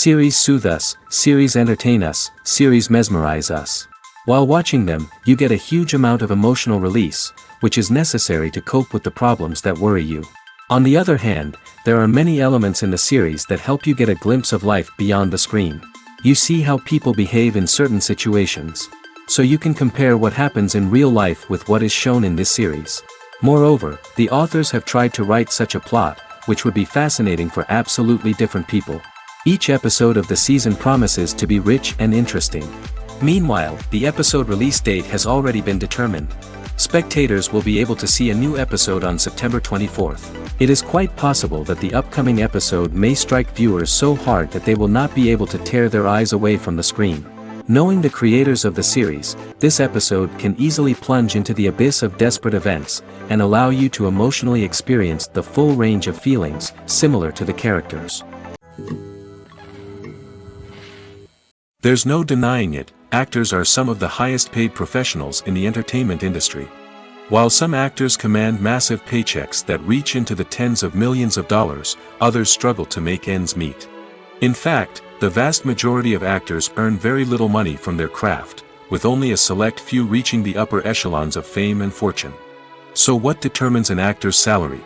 Series soothe us, series entertain us, series mesmerize us. While watching them, you get a huge amount of emotional release, which is necessary to cope with the problems that worry you. On the other hand, there are many elements in the series that help you get a glimpse of life beyond the screen. You see how people behave in certain situations. So you can compare what happens in real life with what is shown in this series. Moreover, the authors have tried to write such a plot, which would be fascinating for absolutely different people. Each episode of the season promises to be rich and interesting. Meanwhile, the episode release date has already been determined. Spectators will be able to see a new episode on September 24th. It is quite possible that the upcoming episode may strike viewers so hard that they will not be able to tear their eyes away from the screen. Knowing the creators of the series, this episode can easily plunge into the abyss of desperate events, and allow you to emotionally experience the full range of feelings, similar to the characters. There's no denying it, actors are some of the highest paid professionals in the entertainment industry. While some actors command massive paychecks that reach into the tens of millions of dollars, others struggle to make ends meet. In fact, the vast majority of actors earn very little money from their craft, with only a select few reaching the upper echelons of fame and fortune. So what determines an actor's salary?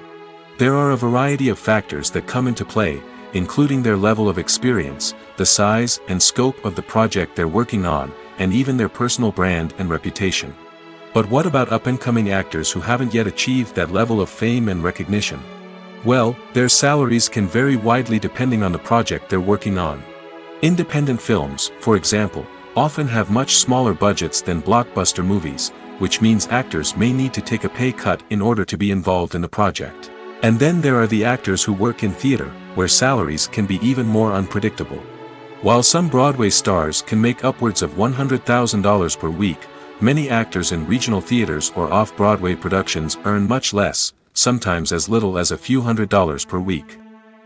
There are a variety of factors that come into play, including their level of experience, the size and scope of the project they're working on, and even their personal brand and reputation. But what about up-and-coming actors who haven't yet achieved that level of fame and recognition? Well, their salaries can vary widely depending on the project they're working on. Independent films, for example, often have much smaller budgets than blockbuster movies, which means actors may need to take a pay cut in order to be involved in the project. And then there are the actors who work in theater, where salaries can be even more unpredictable. While some Broadway stars can make upwards of $100,000 per week, many actors in regional theaters or off-Broadway productions earn much less, sometimes as little as a few $100s per week.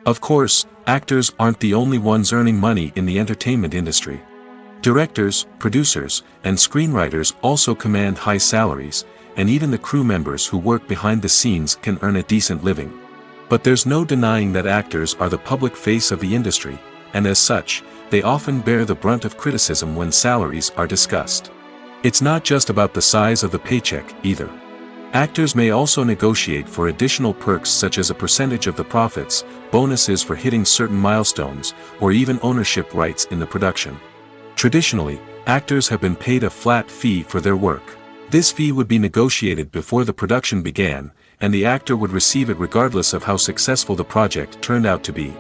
Of course, actors aren't the only ones earning money in the entertainment industry. Directors, producers, and screenwriters also command high salaries, and even the crew members who work behind the scenes can earn a decent living. But there's no denying that actors are the public face of the industry, and as such, they often bear the brunt of criticism when salaries are discussed. It's not just about the size of the paycheck, either. Actors may also negotiate for additional perks such as a percentage of the profits, bonuses for hitting certain milestones, or even ownership rights in the production. Traditionally, actors have been paid a flat fee for their work. This fee would be negotiated before the production began, and the actor would receive it regardless of how successful the project turned out to be.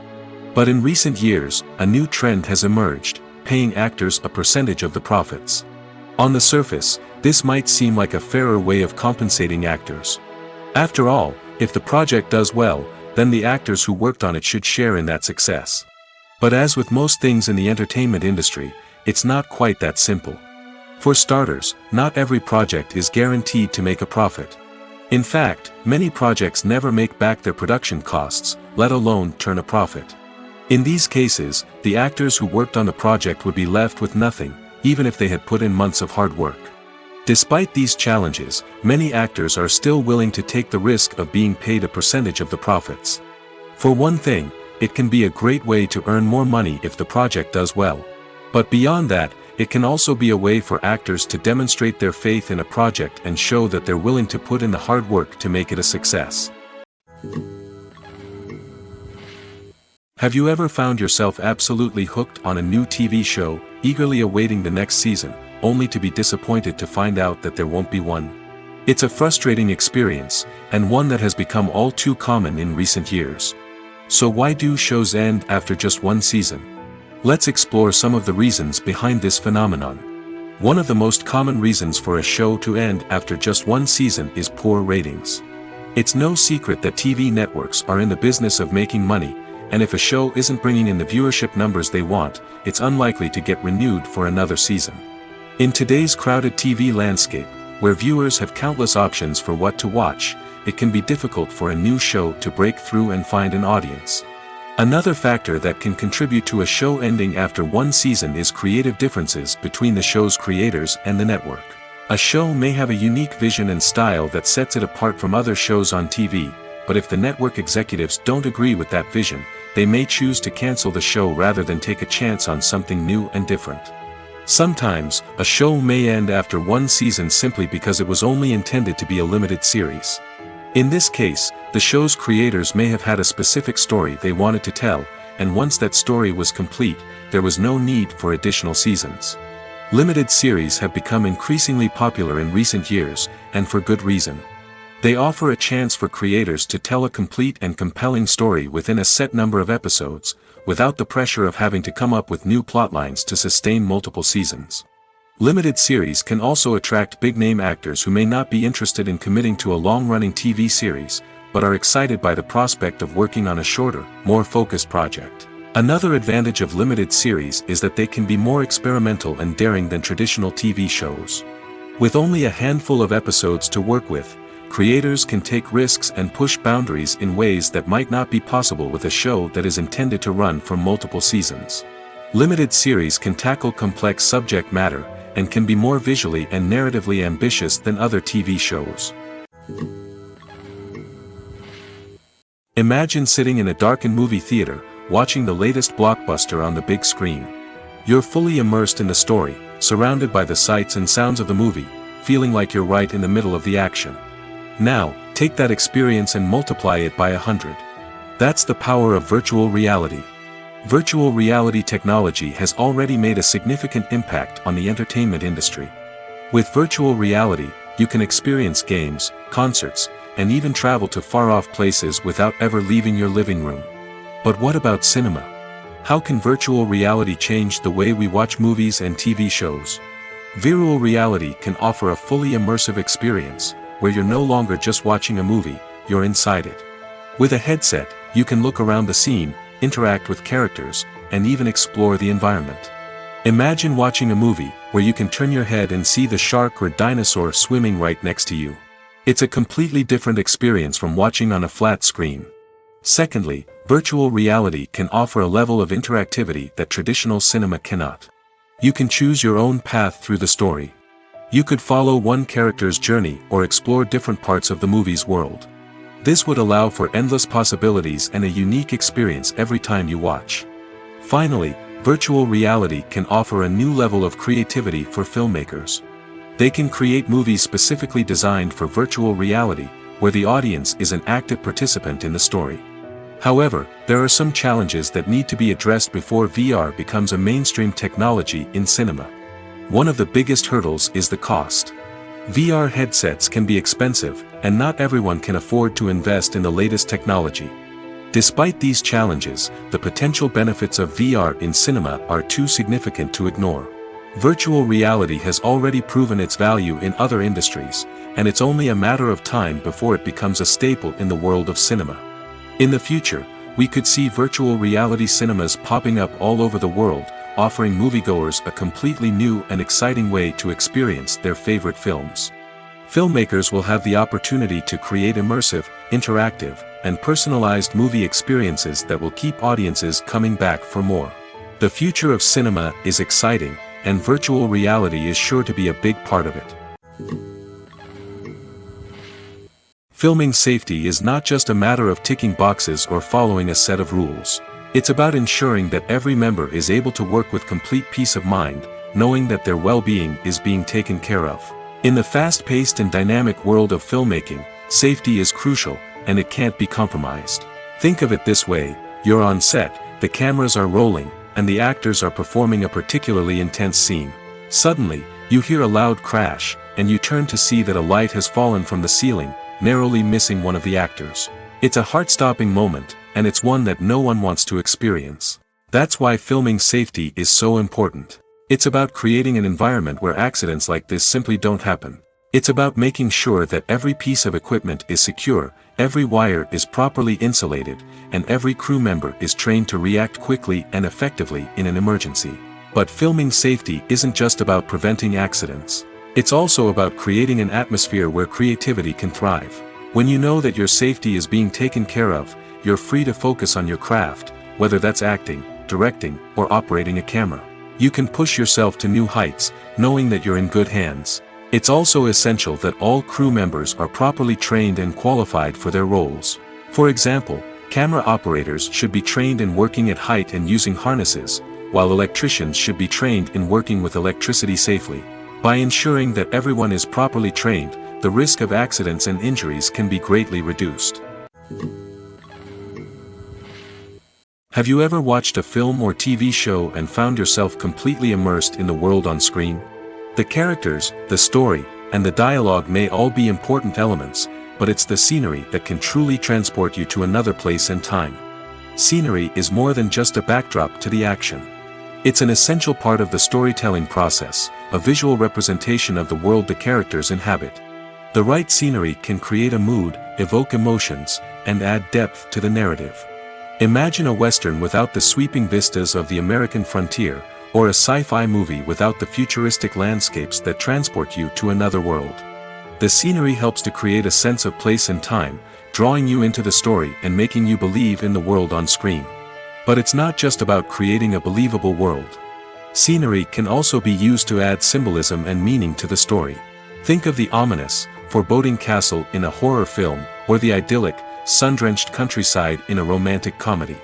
But in recent years, a new trend has emerged, paying actors a percentage of the profits. On the surface, this might seem like a fairer way of compensating actors. After all, if the project does well, then the actors who worked on it should share in that success. But as with most things in the entertainment industry, it's not quite that simple. For starters, not every project is guaranteed to make a profit. In fact, many projects never make back their production costs, let alone turn a profit. In these cases, the actors who worked on the project would be left with nothing, even if they had put in months of hard work. Despite these challenges, many actors are still willing to take the risk of being paid a percentage of the profits. For one thing, it can be a great way to earn more money if the project does well. But beyond that, it can also be a way for actors to demonstrate their faith in a project and show that they're willing to put in the hard work to make it a success. Have you ever found yourself absolutely hooked on a new TV show, eagerly awaiting the next season, only to be disappointed to find out that there won't be one? It's a frustrating experience, and one that has become all too common in recent years. So why do shows end after just one season? Let's explore some of the reasons behind this phenomenon. One of the most common reasons for a show to end after just one season is poor ratings. It's no secret that TV networks are in the business of making money, and if a show isn't bringing in the viewership numbers they want, it's unlikely to get renewed for another season. In today's crowded TV landscape, where viewers have countless options for what to watch, it can be difficult for a new show to break through and find an audience. Another factor that can contribute to a show ending after one season is creative differences between the show's creators and the network. A show may have a unique vision and style that sets it apart from other shows on TV, but if the network executives don't agree with that vision, they may choose to cancel the show rather than take a chance on something new and different. Sometimes, a show may end after one season simply because it was only intended to be a limited series. In this case, the show's creators may have had a specific story they wanted to tell, and once that story was complete, there was no need for additional seasons. Limited series have become increasingly popular in recent years, and for good reason. They offer a chance for creators to tell a complete and compelling story within a set number of episodes, without the pressure of having to come up with new plotlines to sustain multiple seasons. Limited series can also attract big-name actors who may not be interested in committing to a long-running TV series, but are excited by the prospect of working on a shorter, more focused project. Another advantage of limited series is that they can be more experimental and daring than traditional TV shows. With only a handful of episodes to work with, creators can take risks and push boundaries in ways that might not be possible with a show that is intended to run for multiple seasons. Limited series can tackle complex subject matter, and can be more visually and narratively ambitious than other TV shows. Imagine sitting in a darkened movie theater, watching the latest blockbuster on the big screen. You're fully immersed in the story, surrounded by the sights and sounds of the movie, feeling like you're right in the middle of the action. Now, take that experience and multiply it by 100. That's the power of virtual reality. Virtual reality technology has already made a significant impact on the entertainment industry. With virtual reality, you can experience games, concerts, and even travel to far-off places without ever leaving your living room. But what about cinema? How can virtual reality change the way we watch movies and TV shows? Virtual reality can offer a fully immersive experience, where you're no longer just watching a movie, you're inside it. With a headset, you can look around the scene, interact with characters, and even explore the environment. Imagine watching a movie where you can turn your head and see the shark or dinosaur swimming right next to you. It's a completely different experience from watching on a flat screen. Secondly, virtual reality can offer a level of interactivity that traditional cinema cannot. You can choose your own path through the story. You could follow one character's journey or explore different parts of the movie's world. This would allow for endless possibilities and a unique experience every time you watch. Finally, virtual reality can offer a new level of creativity for filmmakers. They can create movies specifically designed for virtual reality, where the audience is an active participant in the story. However, there are some challenges that need to be addressed before VR becomes a mainstream technology in cinema. One of the biggest hurdles is the cost. VR headsets can be expensive, and not everyone can afford to invest in the latest technology. Despite these challenges, the potential benefits of VR in cinema are too significant to ignore. Virtual reality has already proven its value in other industries, and it's only a matter of time before it becomes a staple in the world of cinema. In the future, we could see virtual reality cinemas popping up all over the world, offering moviegoers a completely new and exciting way to experience their favorite films. Filmmakers will have the opportunity to create immersive, interactive, and personalized movie experiences that will keep audiences coming back for more. The future of cinema is exciting, and virtual reality is sure to be a big part of it. Filming safety is not just a matter of ticking boxes or following a set of rules. It's about ensuring that every member is able to work with complete peace of mind, knowing that their well-being is being taken care of. In the fast-paced and dynamic world of filmmaking, safety is crucial, and it can't be compromised. Think of it this way: you're on set, the cameras are rolling, and the actors are performing a particularly intense scene. Suddenly, you hear a loud crash, and you turn to see that a light has fallen from the ceiling, narrowly missing one of the actors. It's a heart-stopping moment, and it's one that no one wants to experience. That's why filming safety is so important. It's about creating an environment where accidents like this simply don't happen. It's about making sure that every piece of equipment is secure, every wire is properly insulated, and every crew member is trained to react quickly and effectively in an emergency. But filming safety isn't just about preventing accidents. It's also about creating an atmosphere where creativity can thrive. When you know that your safety is being taken care of, you're free to focus on your craft, whether that's acting, directing, or operating a camera. You can push yourself to new heights, knowing that you're in good hands. It's also essential that all crew members are properly trained and qualified for their roles. For example, camera operators should be trained in working at height and using harnesses, while electricians should be trained in working with electricity safely. By ensuring that everyone is properly trained, the risk of accidents and injuries can be greatly reduced. Have you ever watched a film or TV show and found yourself completely immersed in the world on screen? The characters, the story, and the dialogue may all be important elements, but it's the scenery that can truly transport you to another place and time. Scenery is more than just a backdrop to the action. It's an essential part of the storytelling process, a visual representation of the world the characters inhabit. The right scenery can create a mood, evoke emotions, and add depth to the narrative. Imagine a Western without the sweeping vistas of the American frontier, or a sci-fi movie without the futuristic landscapes that transport you to another world. The scenery helps to create a sense of place and time, drawing you into the story and making you believe in the world on screen. But it's not just about creating a believable world. Scenery can also be used to add symbolism and meaning to the story. Think of the ominous, foreboding castle in a horror film, or the idyllic, sun-drenched countryside in a romantic comedy.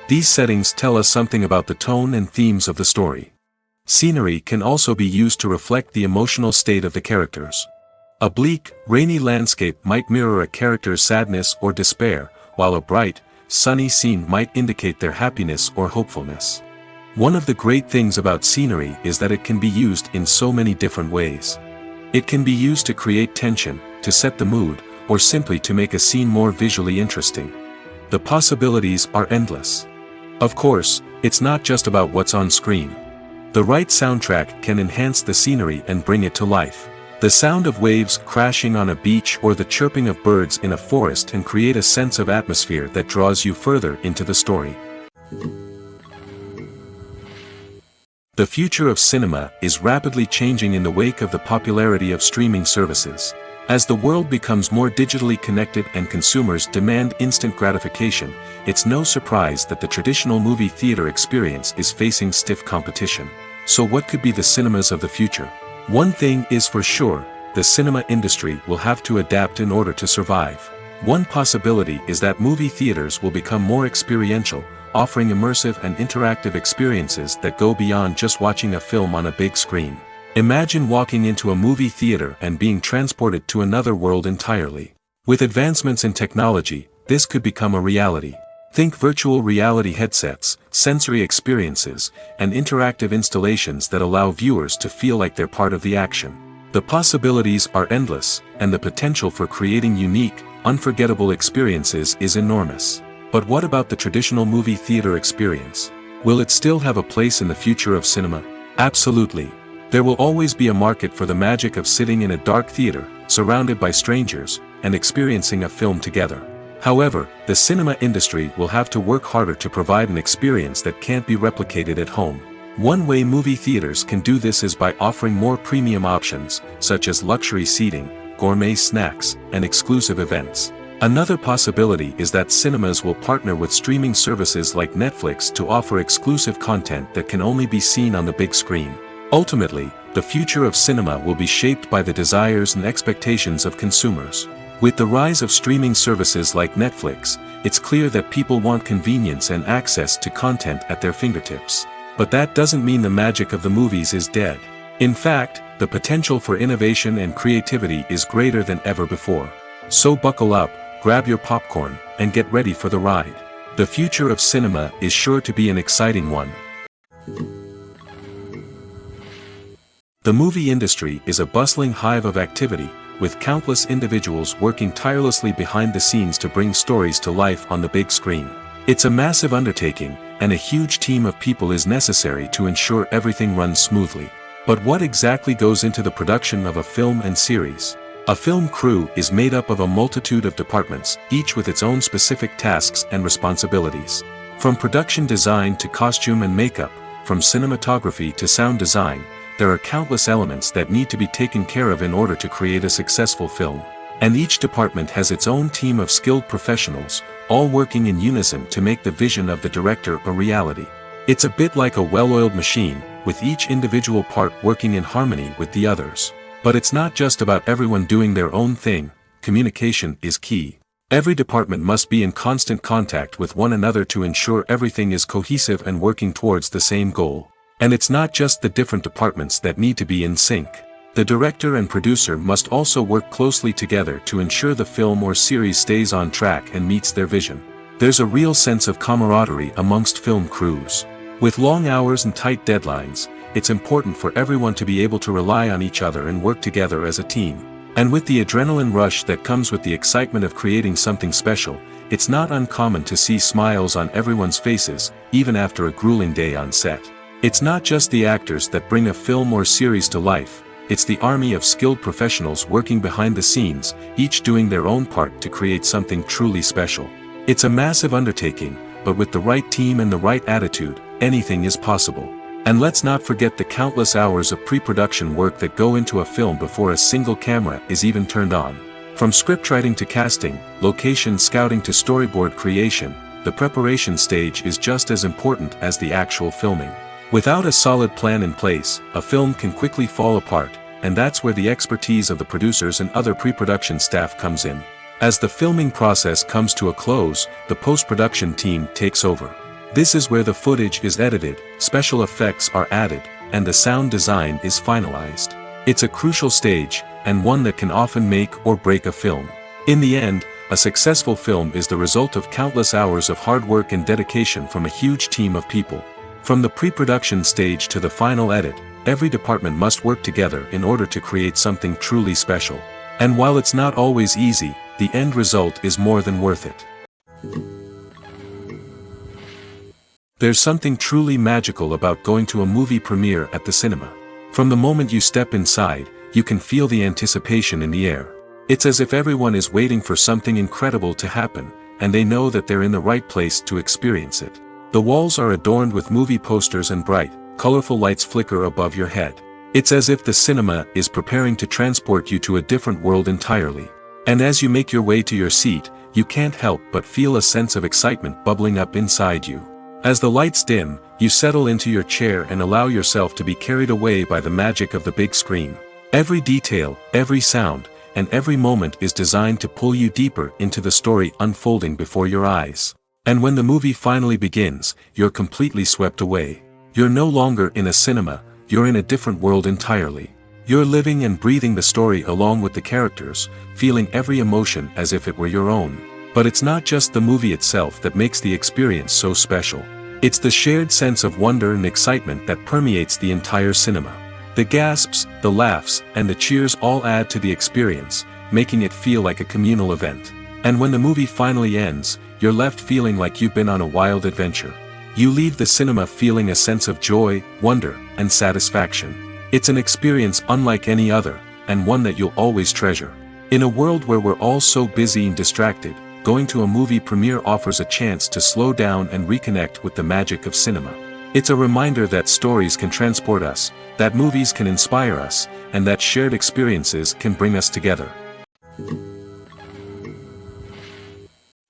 These settings tell us something about the tone and themes of the story. Scenery can also be used to reflect the emotional state of the characters. A bleak, rainy landscape might mirror a character's sadness or despair, while a bright, sunny scene might indicate their happiness or hopefulness. One of the great things about scenery is that it can be used in so many different ways. It can be used to create tension, to set the mood, or simply to make a scene more visually interesting. The possibilities are endless. Of course, it's not just about what's on screen. The right soundtrack can enhance the scenery and bring it to life. The sound of waves crashing on a beach or the chirping of birds in a forest can create a sense of atmosphere that draws you further into the story. The future of cinema is rapidly changing in the wake of the popularity of streaming services. As the world becomes more digitally connected and consumers demand instant gratification, it's no surprise that the traditional movie theater experience is facing stiff competition. So what could be the cinemas of the future? One thing is for sure, the cinema industry will have to adapt in order to survive. One possibility is that movie theaters will become more experiential, offering immersive and interactive experiences that go beyond just watching a film on a big screen. Imagine walking into a movie theater and being transported to another world entirely. With advancements in technology, this could become a reality. Think virtual reality headsets, sensory experiences, and interactive installations that allow viewers to feel like they're part of the action. The possibilities are endless, and the potential for creating unique, unforgettable experiences is enormous. But what about the traditional movie theater experience? Will it still have a place in the future of cinema? Absolutely. There will always be a market for the magic of sitting in a dark theater, surrounded by strangers, and experiencing a film together. However, the cinema industry will have to work harder to provide an experience that can't be replicated at home. One way movie theaters can do this is by offering more premium options, such as luxury seating, gourmet snacks, and exclusive events. Another possibility is that cinemas will partner with streaming services like Netflix to offer exclusive content that can only be seen on the big screen. Ultimately, the future of cinema will be shaped by the desires and expectations of consumers. With the rise of streaming services like Netflix, it's clear that people want convenience and access to content at their fingertips. But that doesn't mean the magic of the movies is dead. In fact, the potential for innovation and creativity is greater than ever before. So buckle up, grab your popcorn, and get ready for the ride. The future of cinema is sure to be an exciting one. The movie industry is a bustling hive of activity, with countless individuals working tirelessly behind the scenes to bring stories to life on the big screen. It's a massive undertaking, and a huge team of people is necessary to ensure everything runs smoothly. But what exactly goes into the production of a film and series? A film crew is made up of a multitude of departments, each with its own specific tasks and responsibilities. From production design to costume and makeup, from cinematography to sound design, there are countless elements that need to be taken care of in order to create a successful film. And each department has its own team of skilled professionals, all working in unison to make the vision of the director a reality. It's a bit like a well-oiled machine, with each individual part working in harmony with the others. But it's not just about everyone doing their own thing. Communication is key. Every department must be in constant contact with one another to ensure everything is cohesive and working towards the same goal. And it's not just the different departments that need to be in sync. The director and producer must also work closely together to ensure the film or series stays on track and meets their vision. There's a real sense of camaraderie amongst film crews. With long hours and tight deadlines, it's important for everyone to be able to rely on each other and work together as a team. And with the adrenaline rush that comes with the excitement of creating something special, it's not uncommon to see smiles on everyone's faces, even after a grueling day on set. It's not just the actors that bring a film or series to life, it's the army of skilled professionals working behind the scenes, each doing their own part to create something truly special. It's a massive undertaking, but with the right team and the right attitude, anything is possible. And let's not forget the countless hours of pre-production work that go into a film before a single camera is even turned on. From scriptwriting to casting, location scouting to storyboard creation, the preparation stage is just as important as the actual filming. Without a solid plan in place, a film can quickly fall apart, and that's where the expertise of the producers and other pre-production staff comes in. As the filming process comes to a close, the post-production team takes over. This is where the footage is edited, special effects are added, and the sound design is finalized. It's a crucial stage, and one that can often make or break a film. In the end, a successful film is the result of countless hours of hard work and dedication from a huge team of people. From the pre-production stage to the final edit, every department must work together in order to create something truly special. And while it's not always easy, the end result is more than worth it. There's something truly magical about going to a movie premiere at the cinema. From the moment you step inside, you can feel the anticipation in the air. It's as if everyone is waiting for something incredible to happen, and they know that they're in the right place to experience it. The walls are adorned with movie posters and bright, colorful lights flicker above your head. It's as if the cinema is preparing to transport you to a different world entirely. And as you make your way to your seat, you can't help but feel a sense of excitement bubbling up inside you. As the lights dim, you settle into your chair and allow yourself to be carried away by the magic of the big screen. Every detail, every sound, and every moment is designed to pull you deeper into the story unfolding before your eyes. And when the movie finally begins, you're completely swept away. You're no longer in a cinema, you're in a different world entirely. You're living and breathing the story along with the characters, feeling every emotion as if it were your own. But it's not just the movie itself that makes the experience so special. It's the shared sense of wonder and excitement that permeates the entire cinema. The gasps, the laughs, and the cheers all add to the experience, making it feel like a communal event. And when the movie finally ends, you're left feeling like you've been on a wild adventure. You leave the cinema feeling a sense of joy, wonder, and satisfaction. It's an experience unlike any other, and one that you'll always treasure. In a world where we're all so busy and distracted, going to a movie premiere offers a chance to slow down and reconnect with the magic of cinema. It's a reminder that stories can transport us, that movies can inspire us, and that shared experiences can bring us together.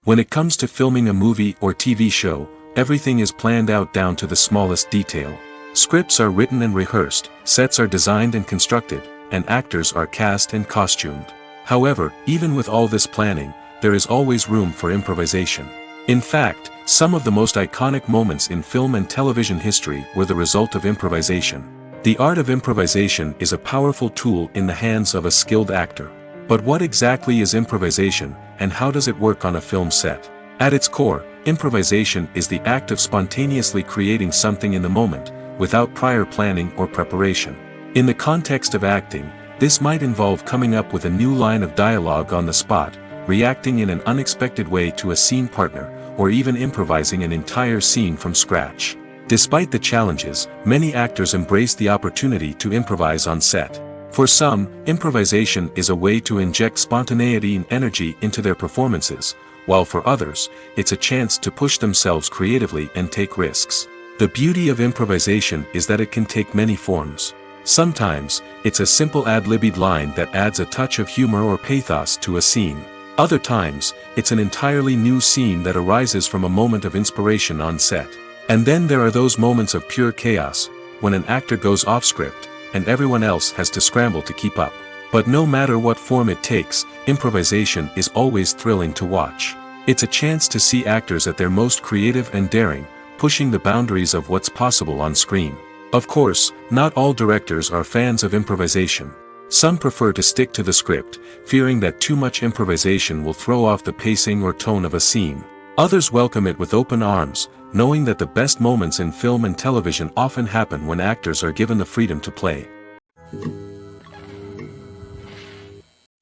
When it comes to filming a movie or TV show, everything is planned out down to the smallest detail. Scripts are written and rehearsed, sets are designed and constructed, and actors are cast and costumed. However, even with all this planning, there is always room for improvisation. In fact, some of the most iconic moments in film and television history were the result of improvisation. The art of improvisation is a powerful tool in the hands of a skilled actor. But what exactly is improvisation, and how does it work on a film set? At its core, improvisation is the act of spontaneously creating something in the moment, without prior planning or preparation. In the context of acting, this might involve coming up with a new line of dialogue on the spot, reacting in an unexpected way to a scene partner, or even improvising an entire scene from scratch. Despite the challenges, many actors embrace the opportunity to improvise on set. For some, improvisation is a way to inject spontaneity and energy into their performances, while for others, it's a chance to push themselves creatively and take risks. The beauty of improvisation is that it can take many forms. Sometimes, it's a simple ad-libbed line that adds a touch of humor or pathos to a scene. Other times, it's an entirely new scene that arises from a moment of inspiration on set. And then there are those moments of pure chaos, when an actor goes off script, and everyone else has to scramble to keep up. But no matter what form it takes, improvisation is always thrilling to watch. It's a chance to see actors at their most creative and daring, pushing the boundaries of what's possible on screen. Of course, not all directors are fans of improvisation. Some prefer to stick to the script, fearing that too much improvisation will throw off the pacing or tone of a scene. Others welcome it with open arms, knowing that the best moments in film and television often happen when actors are given the freedom to play.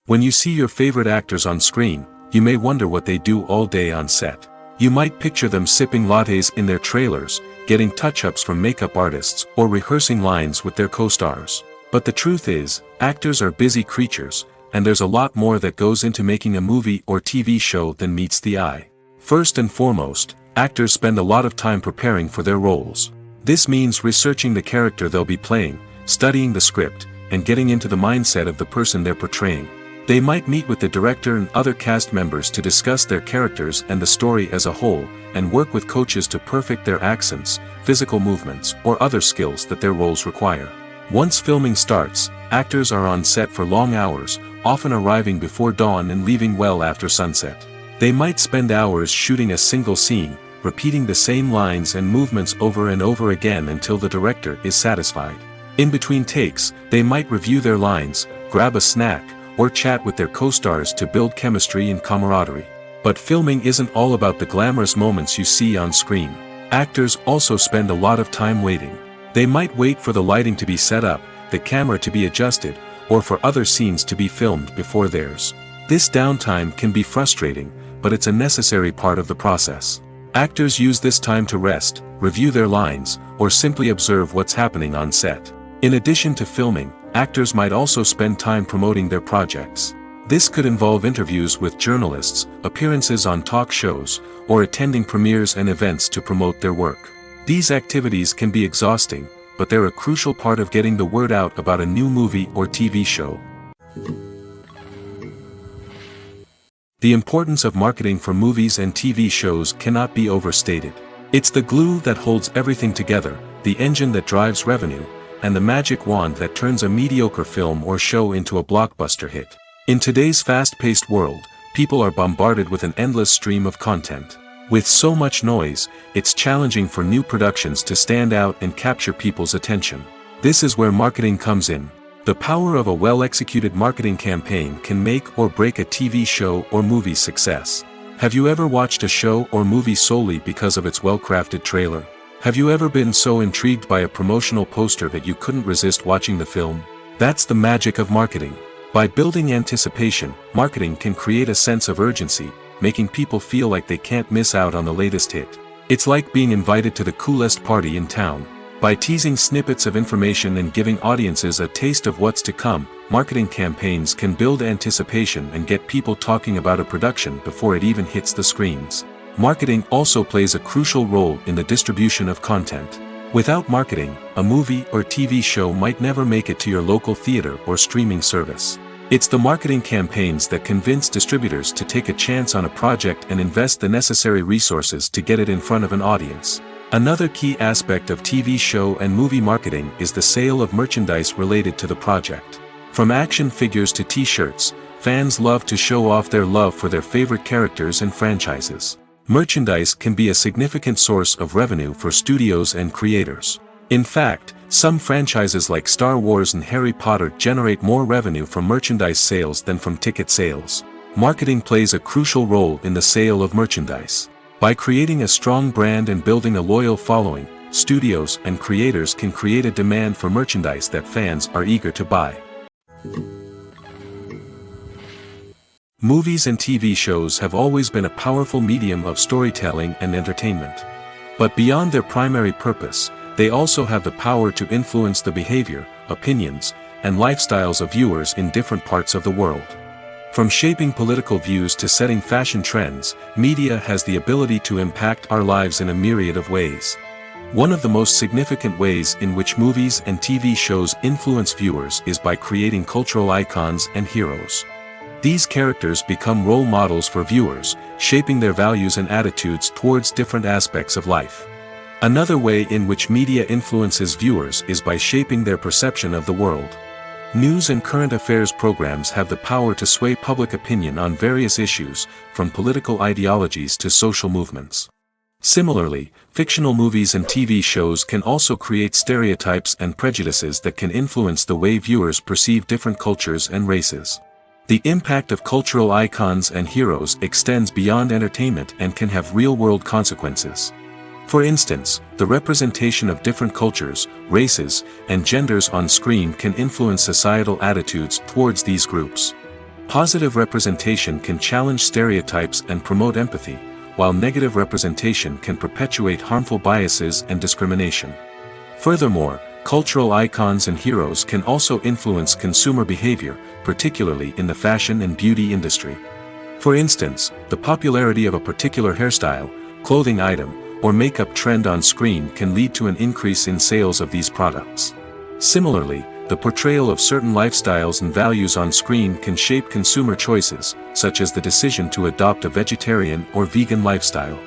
When you see your favorite actors on screen, you may wonder what they do all day on set. You might picture them sipping lattes in their trailers, getting touch-ups from makeup artists, or rehearsing lines with their co-stars. But the truth is, actors are busy creatures, and there's a lot more that goes into making a movie or TV show than meets the eye. First and foremost, actors spend a lot of time preparing for their roles. This means researching the character they'll be playing, studying the script, and getting into the mindset of the person they're portraying. They might meet with the director and other cast members to discuss their characters and the story as a whole, and work with coaches to perfect their accents, physical movements, or other skills that their roles require. Once filming starts, actors are on set for long hours, often arriving before dawn and leaving well after sunset. They might spend hours shooting a single scene, repeating the same lines and movements over and over again until the director is satisfied. In between takes, they might review their lines, grab a snack, or chat with their co-stars to build chemistry and camaraderie. But filming isn't all about the glamorous moments you see on screen. Actors also spend a lot of time waiting. They might wait for the lighting to be set up, the camera to be adjusted, or for other scenes to be filmed before theirs. This downtime can be frustrating, but it's a necessary part of the process. Actors use this time to rest, review their lines, or simply observe what's happening on set. In addition to filming, actors might also spend time promoting their projects. This could involve interviews with journalists, appearances on talk shows, or attending premieres and events to promote their work. These activities can be exhausting, but they're a crucial part of getting the word out about a new movie or TV show. The importance of marketing for movies and TV shows cannot be overstated. It's the glue that holds everything together, the engine that drives revenue, and the magic wand that turns a mediocre film or show into a blockbuster hit. In today's fast-paced world, people are bombarded with an endless stream of content. With so much noise, it's challenging for new productions to stand out and capture people's attention. This is where marketing comes in. The power of a well-executed marketing campaign can make or break a TV show or movie's success. Have you ever watched a show or movie solely because of its well-crafted trailer? Have you ever been so intrigued by a promotional poster that you couldn't resist watching the film? That's the magic of marketing. By building anticipation, marketing can create a sense of urgency, making people feel like they can't miss out on the latest hit. It's like being invited to the coolest party in town. By teasing snippets of information and giving audiences a taste of what's to come, marketing campaigns can build anticipation and get people talking about a production before it even hits the screens. Marketing also plays a crucial role in the distribution of content. Without marketing, a movie or TV show might never make it to your local theater or streaming service. It's the marketing campaigns that convince distributors to take a chance on a project and invest the necessary resources to get it in front of an audience. Another key aspect of TV show and movie marketing is the sale of merchandise related to the project. From action figures to t-shirts, fans love to show off their love for their favorite characters and franchises. Merchandise can be a significant source of revenue for studios and creators. In fact, some franchises like Star Wars and Harry Potter generate more revenue from merchandise sales than from ticket sales. Marketing plays a crucial role in the sale of merchandise. By creating a strong brand and building a loyal following, studios and creators can create a demand for merchandise that fans are eager to buy. Movies and TV shows have always been a powerful medium of storytelling and entertainment. But beyond their primary purpose, they also have the power to influence the behavior, opinions, and lifestyles of viewers in different parts of the world. From shaping political views to setting fashion trends, media has the ability to impact our lives in a myriad of ways. One of the most significant ways in which movies and TV shows influence viewers is by creating cultural icons and heroes. These characters become role models for viewers, shaping their values and attitudes towards different aspects of life. Another way in which media influences viewers is by shaping their perception of the world. News and current affairs programs have the power to sway public opinion on various issues, from political ideologies to social movements. Similarly, fictional movies and TV shows can also create stereotypes and prejudices that can influence the way viewers perceive different cultures and races. The impact of cultural icons and heroes extends beyond entertainment and can have real-world consequences. For instance, the representation of different cultures, races, and genders on screen can influence societal attitudes towards these groups. Positive representation can challenge stereotypes and promote empathy, while negative representation can perpetuate harmful biases and discrimination. Furthermore, cultural icons and heroes can also influence consumer behavior, particularly in the fashion and beauty industry. For instance, the popularity of a particular hairstyle, clothing item, or makeup trend on screen can lead to an increase in sales of these products. Similarly, the portrayal of certain lifestyles and values on screen can shape consumer choices, such as the decision to adopt a vegetarian or vegan lifestyle.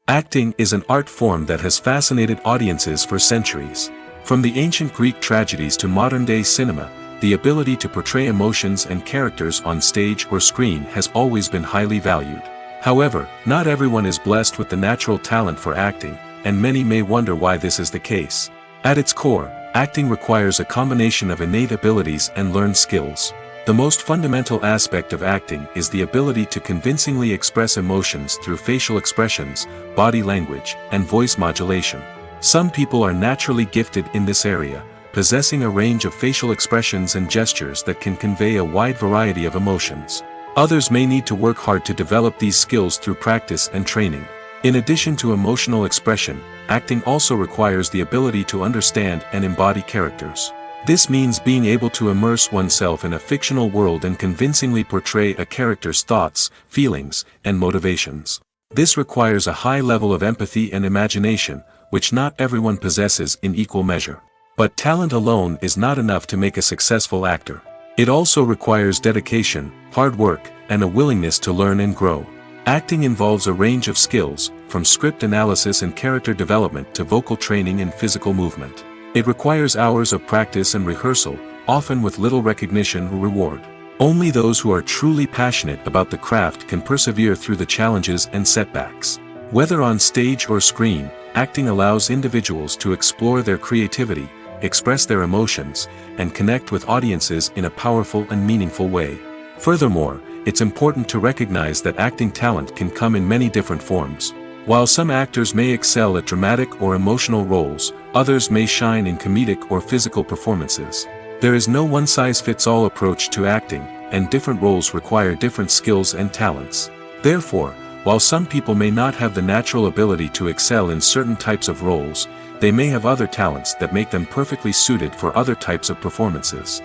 Acting is an art form that has fascinated audiences for centuries. From the ancient Greek tragedies to modern-day cinema, the ability to portray emotions and characters on stage or screen has always been highly valued. However, not everyone is blessed with the natural talent for acting, and many may wonder why this is the case. At its core, acting requires a combination of innate abilities and learned skills. The most fundamental aspect of acting is the ability to convincingly express emotions through facial expressions, body language, and voice modulation. Some people are naturally gifted in this area, possessing a range of facial expressions and gestures that can convey a wide variety of emotions. Others may need to work hard to develop these skills through practice and training. In addition to emotional expression, acting also requires the ability to understand and embody characters. This means being able to immerse oneself in a fictional world and convincingly portray a character's thoughts, feelings, and motivations. This requires a high level of empathy and imagination, which not everyone possesses in equal measure. But talent alone is not enough to make a successful actor. It also requires dedication, hard work, and a willingness to learn and grow. Acting involves a range of skills, from script analysis and character development to vocal training and physical movement. It requires hours of practice and rehearsal, often with little recognition or reward. Only those who are truly passionate about the craft can persevere through the challenges and setbacks. Whether on stage or screen, acting allows individuals to explore their creativity, express their emotions, and connect with audiences in a powerful and meaningful way. Furthermore, it's important to recognize that acting talent can come in many different forms. While some actors may excel at dramatic or emotional roles, others may shine in comedic or physical performances. There is no one-size-fits-all approach to acting, and different roles require different skills and talents. Therefore, while some people may not have the natural ability to excel in certain types of roles, they may have other talents that make them perfectly suited for other types of performances.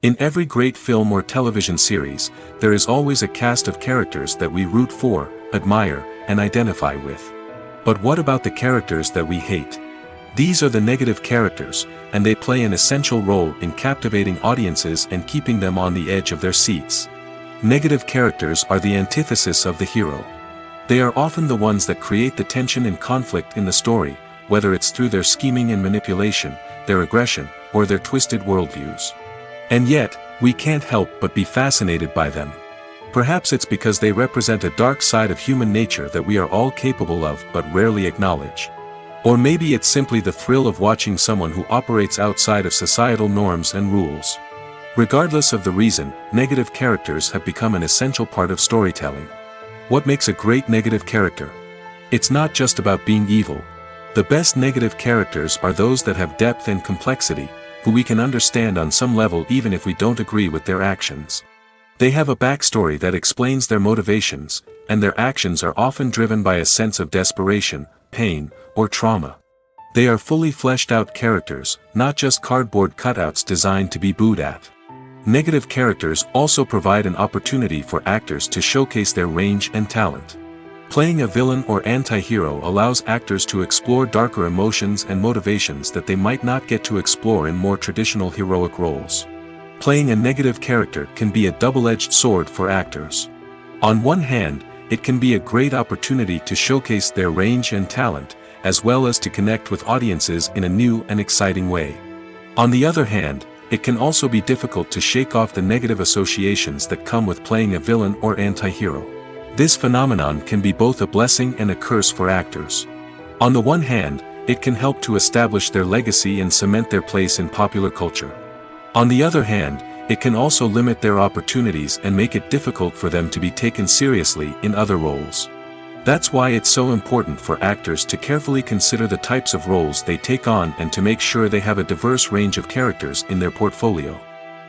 In every great film or television series, there is always a cast of characters that we root for, admire, and identify with. But what about the characters that we hate? These are the negative characters, and they play an essential role in captivating audiences and keeping them on the edge of their seats. Negative characters are the antithesis of the hero. They are often the ones that create the tension and conflict in the story, whether it's through their scheming and manipulation, their aggression, or their twisted worldviews. And yet, we can't help but be fascinated by them. Perhaps it's because they represent a dark side of human nature that we are all capable of but rarely acknowledge. Or maybe it's simply the thrill of watching someone who operates outside of societal norms and rules. Regardless of the reason, negative characters have become an essential part of storytelling. What makes a great negative character? It's not just about being evil. The best negative characters are those that have depth and complexity, who we can understand on some level even if we don't agree with their actions. They have a backstory that explains their motivations, and their actions are often driven by a sense of desperation, pain, or trauma. They are fully fleshed out characters, not just cardboard cutouts designed to be booed at. Negative characters also provide an opportunity for actors to showcase their range and talent. Playing a villain or anti-hero allows actors to explore darker emotions and motivations that they might not get to explore in more traditional heroic roles. Playing a negative character can be a double-edged sword for actors. On one hand, it can be a great opportunity to showcase their range and talent, as well as to connect with audiences in a new and exciting way. On the other hand, it can also be difficult to shake off the negative associations that come with playing a villain or anti-hero. This phenomenon can be both a blessing and a curse for actors. On the one hand, it can help to establish their legacy and cement their place in popular culture. On the other hand, it can also limit their opportunities and make it difficult for them to be taken seriously in other roles. That's why it's so important for actors to carefully consider the types of roles they take on and to make sure they have a diverse range of characters in their portfolio.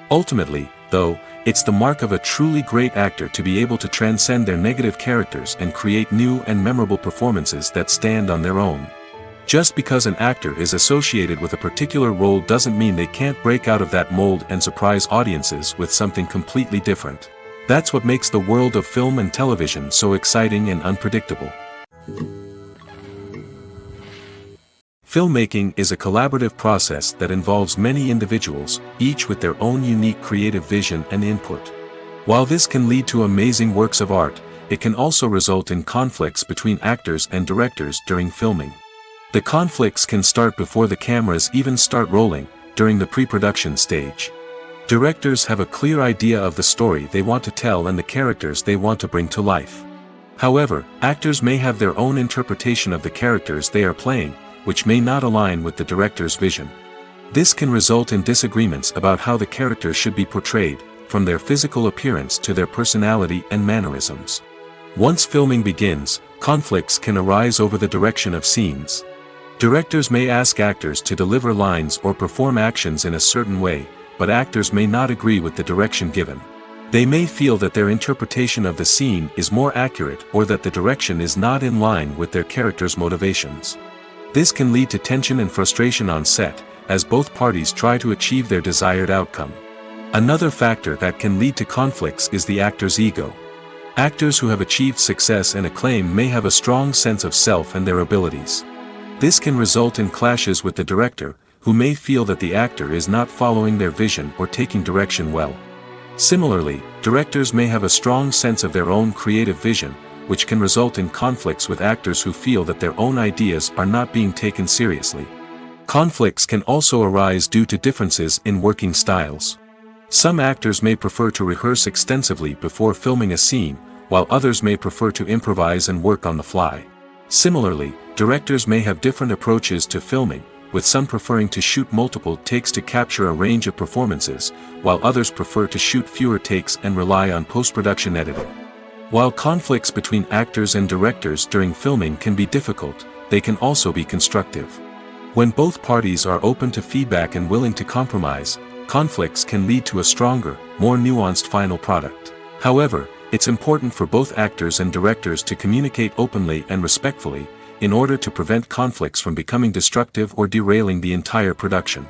Ultimately, though, it's the mark of a truly great actor to be able to transcend their negative characters and create new and memorable performances that stand on their own. Just because an actor is associated with a particular role doesn't mean they can't break out of that mold and surprise audiences with something completely different. That's what makes the world of film and television so exciting and unpredictable. Filmmaking is a collaborative process that involves many individuals, each with their own unique creative vision and input. While this can lead to amazing works of art, it can also result in conflicts between actors and directors during filming. The conflicts can start before the cameras even start rolling, during the pre-production stage. Directors have a clear idea of the story they want to tell and the characters they want to bring to life. However, actors may have their own interpretation of the characters they are playing, which may not align with the director's vision. This can result in disagreements about how the characters should be portrayed, from their physical appearance to their personality and mannerisms. Once filming begins, conflicts can arise over the direction of scenes. Directors may ask actors to deliver lines or perform actions in a certain way, but actors may not agree with the direction given. They may feel that their interpretation of the scene is more accurate or that the direction is not in line with their character's motivations. This can lead to tension and frustration on set, as both parties try to achieve their desired outcome. Another factor that can lead to conflicts is the actor's ego. Actors who have achieved success and acclaim may have a strong sense of self and their abilities. This can result in clashes with the director, who may feel that the actor is not following their vision or taking direction well. Similarly, directors may have a strong sense of their own creative vision, which can result in conflicts with actors who feel that their own ideas are not being taken seriously. Conflicts can also arise due to differences in working styles. Some actors may prefer to rehearse extensively before filming a scene, while others may prefer to improvise and work on the fly. Similarly, directors may have different approaches to filming, with some preferring to shoot multiple takes to capture a range of performances, while others prefer to shoot fewer takes and rely on post-production editing. While conflicts between actors and directors during filming can be difficult, they can also be constructive. When both parties are open to feedback and willing to compromise, conflicts can lead to a stronger, more nuanced final product. However, it's important for both actors and directors to communicate openly and respectfully, in order to prevent conflicts from becoming destructive or derailing the entire production.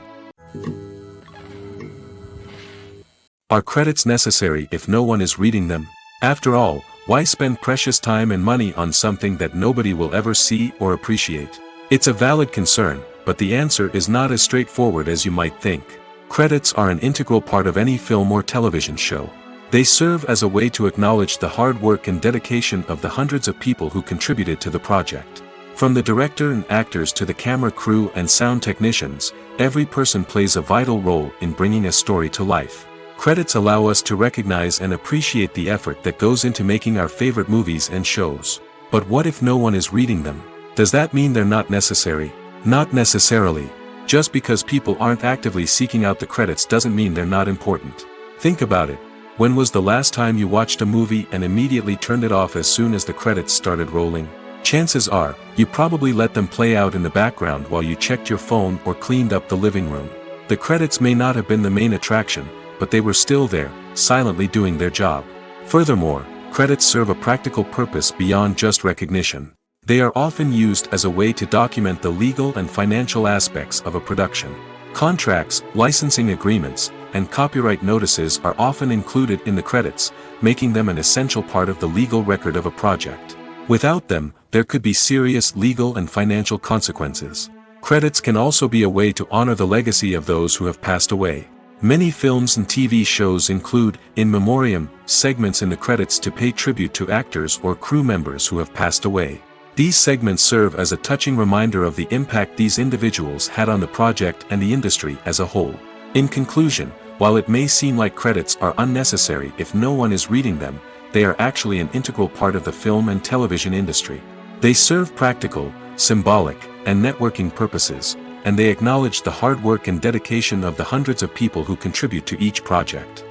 Are credits necessary if no one is reading them? After all, why spend precious time and money on something that nobody will ever see or appreciate? It's a valid concern, but the answer is not as straightforward as you might think. Credits are an integral part of any film or television show. They serve as a way to acknowledge the hard work and dedication of the hundreds of people who contributed to the project. From the director and actors to the camera crew and sound technicians, every person plays a vital role in bringing a story to life. Credits allow us to recognize and appreciate the effort that goes into making our favorite movies and shows. But what if no one is reading them? Does that mean they're not necessary? Not necessarily. Just because people aren't actively seeking out the credits doesn't mean they're not important. Think about it. When was the last time you watched a movie and immediately turned it off as soon as the credits started rolling? Chances are, you probably let them play out in the background while you checked your phone or cleaned up the living room. The credits may not have been the main attraction, but they were still there, silently doing their job. Furthermore, credits serve a practical purpose beyond just recognition. They are often used as a way to document the legal and financial aspects of a production. Contracts, licensing agreements, and copyright notices are often included in the credits, making them an essential part of the legal record of a project. Without them, there could be serious legal and financial consequences. Credits can also be a way to honor the legacy of those who have passed away. Many films and TV shows include, in memoriam, segments in the credits to pay tribute to actors or crew members who have passed away. These segments serve as a touching reminder of the impact these individuals had on the project and the industry as a whole. In conclusion, while it may seem like credits are unnecessary if no one is reading them, they are actually an integral part of the film and television industry. They serve practical, symbolic, and networking purposes, and they acknowledge the hard work and dedication of the hundreds of people who contribute to each project.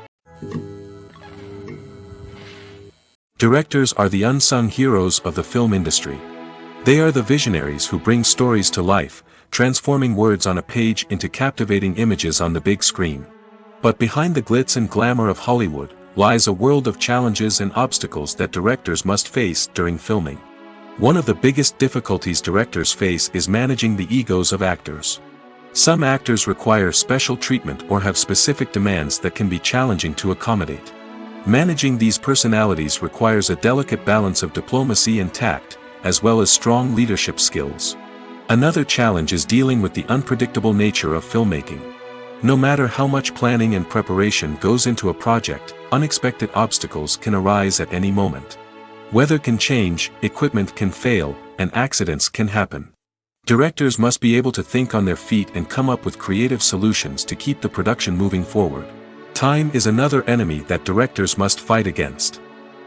Directors are the unsung heroes of the film industry. They are the visionaries who bring stories to life, transforming words on a page into captivating images on the big screen. But behind the glitz and glamour of Hollywood, lies a world of challenges and obstacles that directors must face during filming. One of the biggest difficulties directors face is managing the egos of actors. Some actors require special treatment or have specific demands that can be challenging to accommodate. Managing these personalities requires a delicate balance of diplomacy and tact, as well as strong leadership skills. Another challenge is dealing with the unpredictable nature of filmmaking. No matter how much planning and preparation goes into a project, unexpected obstacles can arise at any moment. Weather can change, equipment can fail, and accidents can happen. Directors must be able to think on their feet and come up with creative solutions to keep the production moving forward. Time is another enemy that directors must fight against.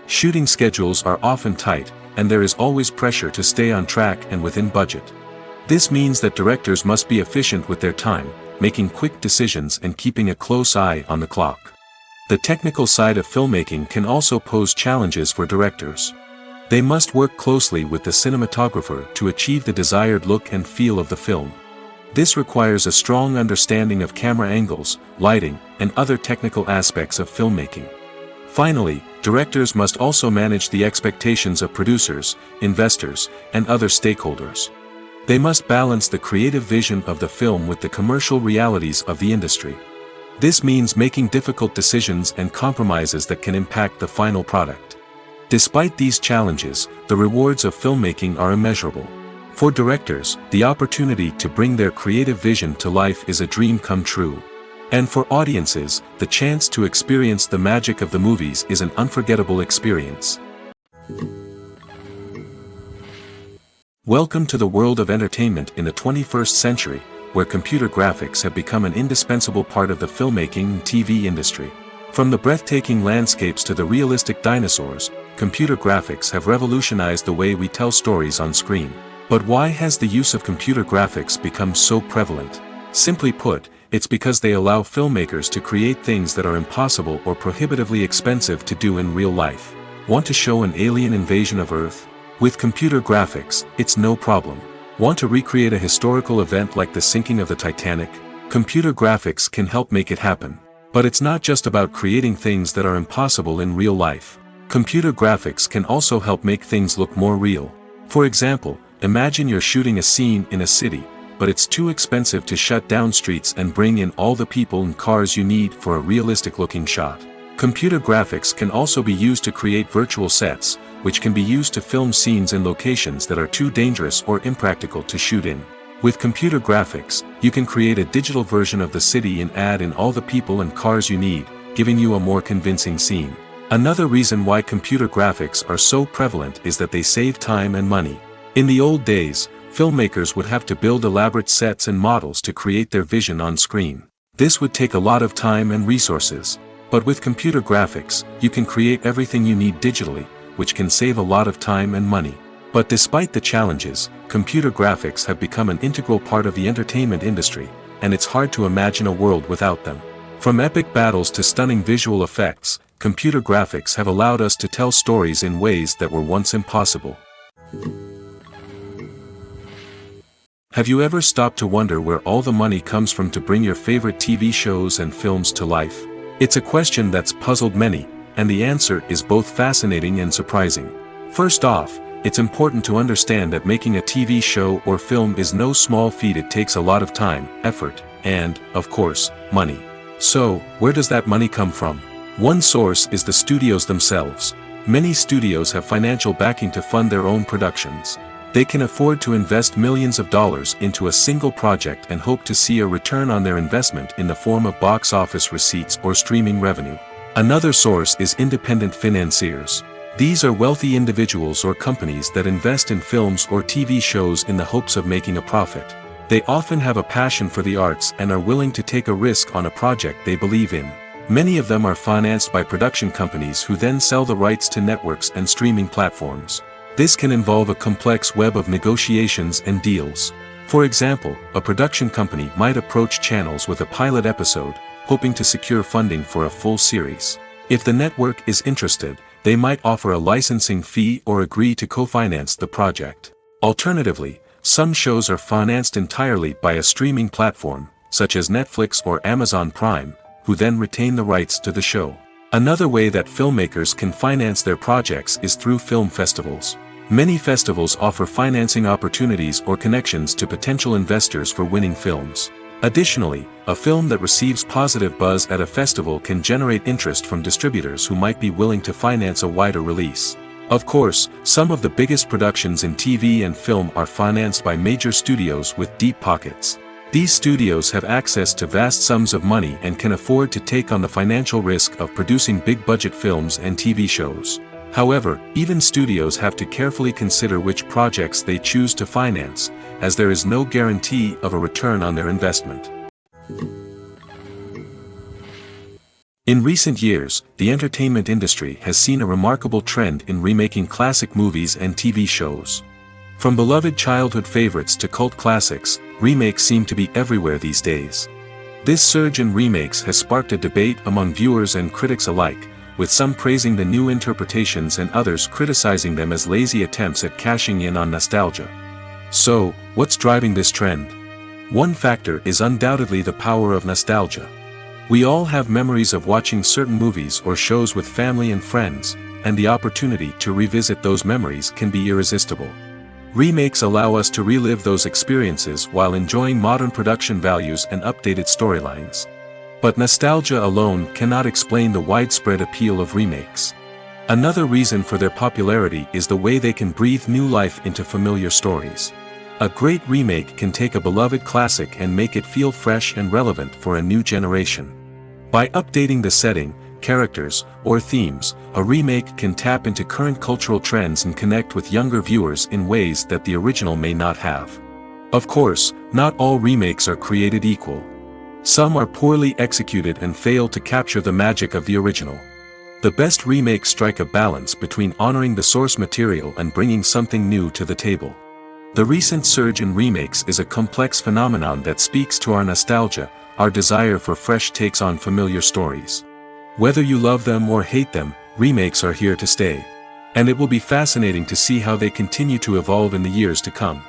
Shooting schedules are often tight, and there is always pressure to stay on track and within budget. This means that directors must be efficient with their time, making quick decisions and keeping a close eye on the clock. The technical side of filmmaking can also pose challenges for directors. They must work closely with the cinematographer to achieve the desired look and feel of the film. This requires a strong understanding of camera angles, lighting, and other technical aspects of filmmaking. Finally, directors must also manage the expectations of producers, investors, and other stakeholders. They must balance the creative vision of the film with the commercial realities of the industry. This means making difficult decisions and compromises that can impact the final product. Despite these challenges, the rewards of filmmaking are immeasurable. For directors, the opportunity to bring their creative vision to life is a dream come true. And for audiences, the chance to experience the magic of the movies is an unforgettable experience. Welcome to the world of entertainment in the 21st century, where computer graphics have become an indispensable part of the filmmaking and TV industry. From the breathtaking landscapes to the realistic dinosaurs, computer graphics have revolutionized the way we tell stories on screen. But why has the use of computer graphics become so prevalent? Simply put, it's because they allow filmmakers to create things that are impossible or prohibitively expensive to do in real life. Want to show an alien invasion of Earth? With computer graphics, it's no problem. Want to recreate a historical event like the sinking of the Titanic? Computer graphics can help make it happen. But it's not just about creating things that are impossible in real life. Computer graphics can also help make things look more real. For example, imagine you're shooting a scene in a city, but it's too expensive to shut down streets and bring in all the people and cars you need for a realistic-looking shot. Computer graphics can also be used to create virtual sets, which can be used to film scenes in locations that are too dangerous or impractical to shoot in. With computer graphics, you can create a digital version of the city and add in all the people and cars you need, giving you a more convincing scene. Another reason why computer graphics are so prevalent is that they save time and money. In the old days, filmmakers would have to build elaborate sets and models to create their vision on screen. This would take a lot of time and resources. But with computer graphics, you can create everything you need digitally, which can save a lot of time and money. But despite the challenges, computer graphics have become an integral part of the entertainment industry, and it's hard to imagine a world without them. From epic battles to stunning visual effects, computer graphics have allowed us to tell stories in ways that were once impossible. Have you ever stopped to wonder where all the money comes from to bring your favorite TV shows and films to life? It's a question that's puzzled many, and the answer is both fascinating and surprising. First off, it's important to understand that making a TV show or film is no small feat. It takes a lot of time, effort, and, of course, money. So, where does that money come from? One source is the studios themselves. Many studios have financial backing to fund their own productions. They can afford to invest millions of dollars into a single project and hope to see a return on their investment in the form of box office receipts or streaming revenue. Another source is independent financiers. These are wealthy individuals or companies that invest in films or TV shows in the hopes of making a profit. They often have a passion for the arts and are willing to take a risk on a project they believe in. Many of them are financed by production companies who then sell the rights to networks and streaming platforms. This can involve a complex web of negotiations and deals. For example, a production company might approach channels with a pilot episode, hoping to secure funding for a full series. If the network is interested, they might offer a licensing fee or agree to co-finance the project. Alternatively, some shows are financed entirely by a streaming platform, such as Netflix or Amazon Prime, who then retain the rights to the show. Another way that filmmakers can finance their projects is through film festivals. Many festivals offer financing opportunities or connections to potential investors for winning films. Additionally, a film that receives positive buzz at a festival can generate interest from distributors who might be willing to finance a wider release. Of course, some of the biggest productions in TV and film are financed by major studios with deep pockets. These studios have access to vast sums of money and can afford to take on the financial risk of producing big-budget films and TV shows. However, even studios have to carefully consider which projects they choose to finance, as there is no guarantee of a return on their investment. In recent years, the entertainment industry has seen a remarkable trend in remaking classic movies and TV shows. From beloved childhood favorites to cult classics, remakes seem to be everywhere these days. This surge in remakes has sparked a debate among viewers and critics alike, with some praising the new interpretations and others criticizing them as lazy attempts at cashing in on nostalgia. So, what's driving this trend? One factor is undoubtedly the power of nostalgia. We all have memories of watching certain movies or shows with family and friends, and the opportunity to revisit those memories can be irresistible. Remakes allow us to relive those experiences while enjoying modern production values and updated storylines. But nostalgia alone cannot explain the widespread appeal of remakes. Another reason for their popularity is the way they can breathe new life into familiar stories. A great remake can take a beloved classic and make it feel fresh and relevant for a new generation. By updating the setting, characters, or themes, a remake can tap into current cultural trends and connect with younger viewers in ways that the original may not have. Of course, not all remakes are created equal. Some are poorly executed and fail to capture the magic of the original. The best remakes strike a balance between honoring the source material and bringing something new to the table. The recent surge in remakes is a complex phenomenon that speaks to our nostalgia, our desire for fresh takes on familiar stories. Whether you love them or hate them, remakes are here to stay. And it will be fascinating to see how they continue to evolve in the years to come.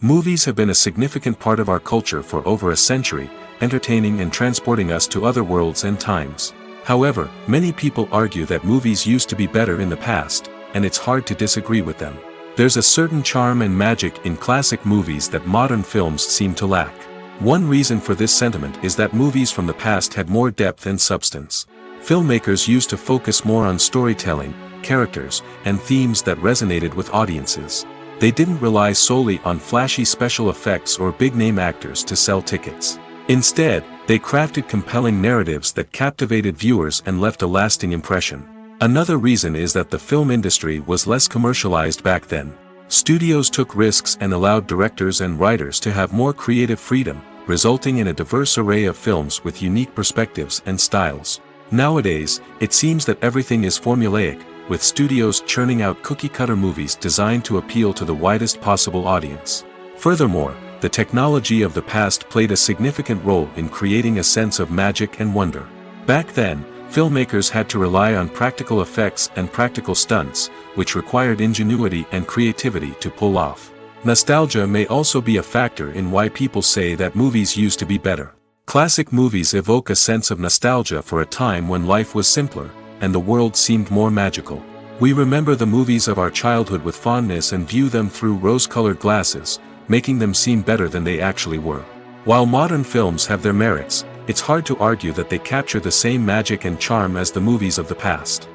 Movies have been a significant part of our culture for over a century, entertaining and transporting us to other worlds and times. However, many people argue that movies used to be better in the past, and it's hard to disagree with them. There's a certain charm and magic in classic movies that modern films seem to lack. One reason for this sentiment is that movies from the past had more depth and substance. Filmmakers used to focus more on storytelling, characters, and themes that resonated with audiences. They didn't rely solely on flashy special effects or big-name actors to sell tickets. Instead, they crafted compelling narratives that captivated viewers and left a lasting impression. Another reason is that the film industry was less commercialized back then. Studios took risks and allowed directors and writers to have more creative freedom, resulting in a diverse array of films with unique perspectives and styles. Nowadays, it seems that everything is formulaic, with studios churning out cookie-cutter movies designed to appeal to the widest possible audience. Furthermore, the technology of the past played a significant role in creating a sense of magic and wonder. Back then, filmmakers had to rely on practical effects and practical stunts, which required ingenuity and creativity to pull off. Nostalgia may also be a factor in why people say that movies used to be better. Classic movies evoke a sense of nostalgia for a time when life was simpler, and the world seemed more magical. We remember the movies of our childhood with fondness and view them through rose-colored glasses, making them seem better than they actually were. While modern films have their merits, it's hard to argue that they capture the same magic and charm as the movies of the past.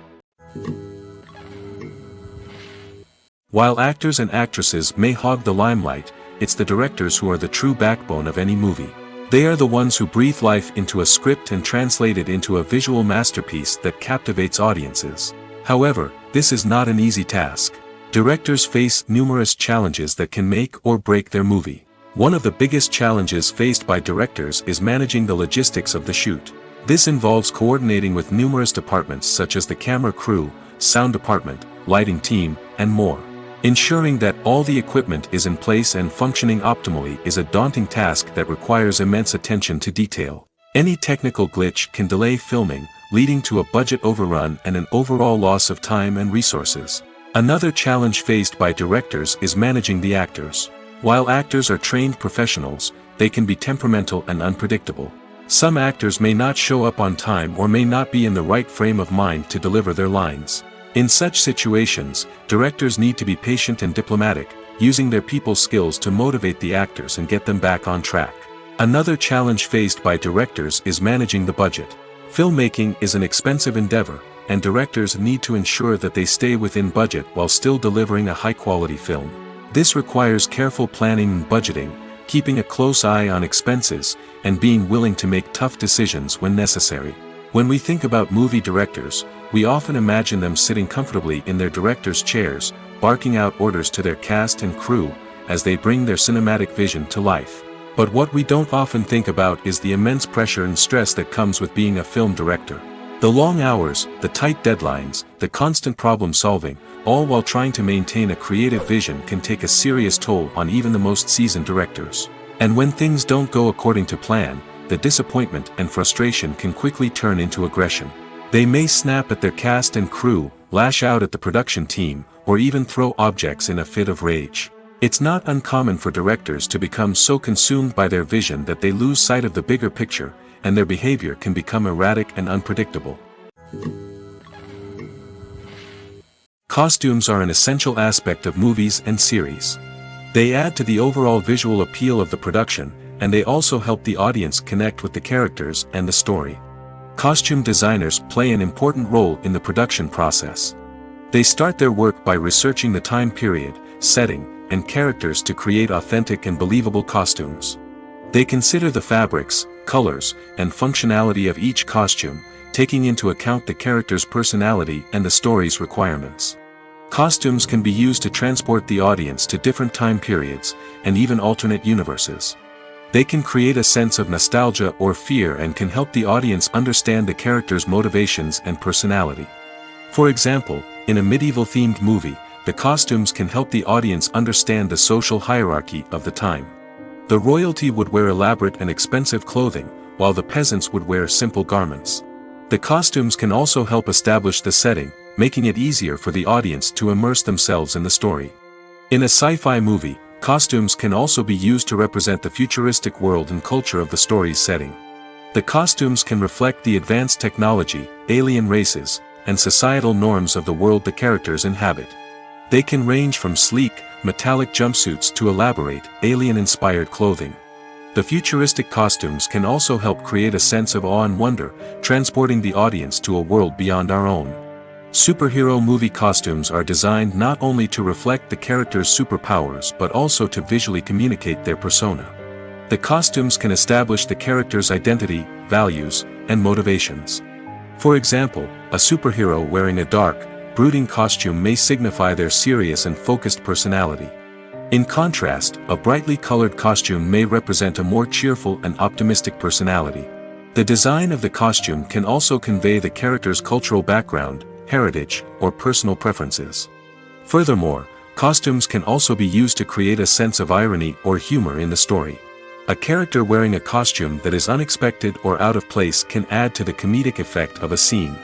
While actors and actresses may hog the limelight, it's the directors who are the true backbone of any movie. They are the ones who breathe life into a script and translate it into a visual masterpiece that captivates audiences. However, this is not an easy task. Directors face numerous challenges that can make or break their movie. One of the biggest challenges faced by directors is managing the logistics of the shoot. This involves coordinating with numerous departments such as the camera crew, sound department, lighting team, and more. Ensuring that all the equipment is in place and functioning optimally is a daunting task that requires immense attention to detail. Any technical glitch can delay filming, leading to a budget overrun and an overall loss of time and resources. Another challenge faced by directors is managing the actors. While actors are trained professionals, they can be temperamental and unpredictable. Some actors may not show up on time or may not be in the right frame of mind to deliver their lines. In such situations, directors need to be patient and diplomatic, using their people skills to motivate the actors and get them back on track. Another challenge faced by directors is managing the budget. Filmmaking is an expensive endeavor, and directors need to ensure that they stay within budget while still delivering a high-quality film. This requires careful planning and budgeting, keeping a close eye on expenses, and being willing to make tough decisions when necessary. When we think about movie directors, we often imagine them sitting comfortably in their director's chairs, barking out orders to their cast and crew, as they bring their cinematic vision to life. But what we don't often think about is the immense pressure and stress that comes with being a film director. The long hours, the tight deadlines, the constant problem solving, all while trying to maintain a creative vision can take a serious toll on even the most seasoned directors. And when things don't go according to plan, the disappointment and frustration can quickly turn into aggression. They may snap at their cast and crew, lash out at the production team, or even throw objects in a fit of rage. It's not uncommon for directors to become so consumed by their vision that they lose sight of the bigger picture, and their behavior can become erratic and unpredictable. Costumes are an essential aspect of movies and series. They add to the overall visual appeal of the production, and they also help the audience connect with the characters and the story. Costume designers play an important role in the production process. They start their work by researching the time period, setting, and characters to create authentic and believable costumes. They consider the fabrics, colors, and functionality of each costume, taking into account the character's personality and the story's requirements. Costumes can be used to transport the audience to different time periods, and even alternate universes. They can create a sense of nostalgia or fear and can help the audience understand the character's motivations and personality. For example, in a medieval-themed movie, the costumes can help the audience understand the social hierarchy of the time. The royalty would wear elaborate and expensive clothing, while the peasants would wear simple garments. The costumes can also help establish the setting, making it easier for the audience to immerse themselves in the story. In a sci-fi movie, costumes can also be used to represent the futuristic world and culture of the story's setting. The costumes can reflect the advanced technology, alien races, and societal norms of the world the characters inhabit. They can range from sleek, metallic jumpsuits to elaborate, alien-inspired clothing. The futuristic costumes can also help create a sense of awe and wonder, transporting the audience to a world beyond our own. Superhero movie costumes are designed not only to reflect the character's superpowers but also to visually communicate their persona. The costumes can establish the character's identity, values, and motivations. For example, a superhero wearing a dark, brooding costume may signify their serious and focused personality. In contrast, a brightly colored costume may represent a more cheerful and optimistic personality. The design of the costume can also convey the character's cultural background, heritage, or personal preferences. Furthermore, Costumes can also be used to create a sense of irony or humor in the story. A character wearing a costume that is unexpected or out of place can add to the comedic effect of a scene.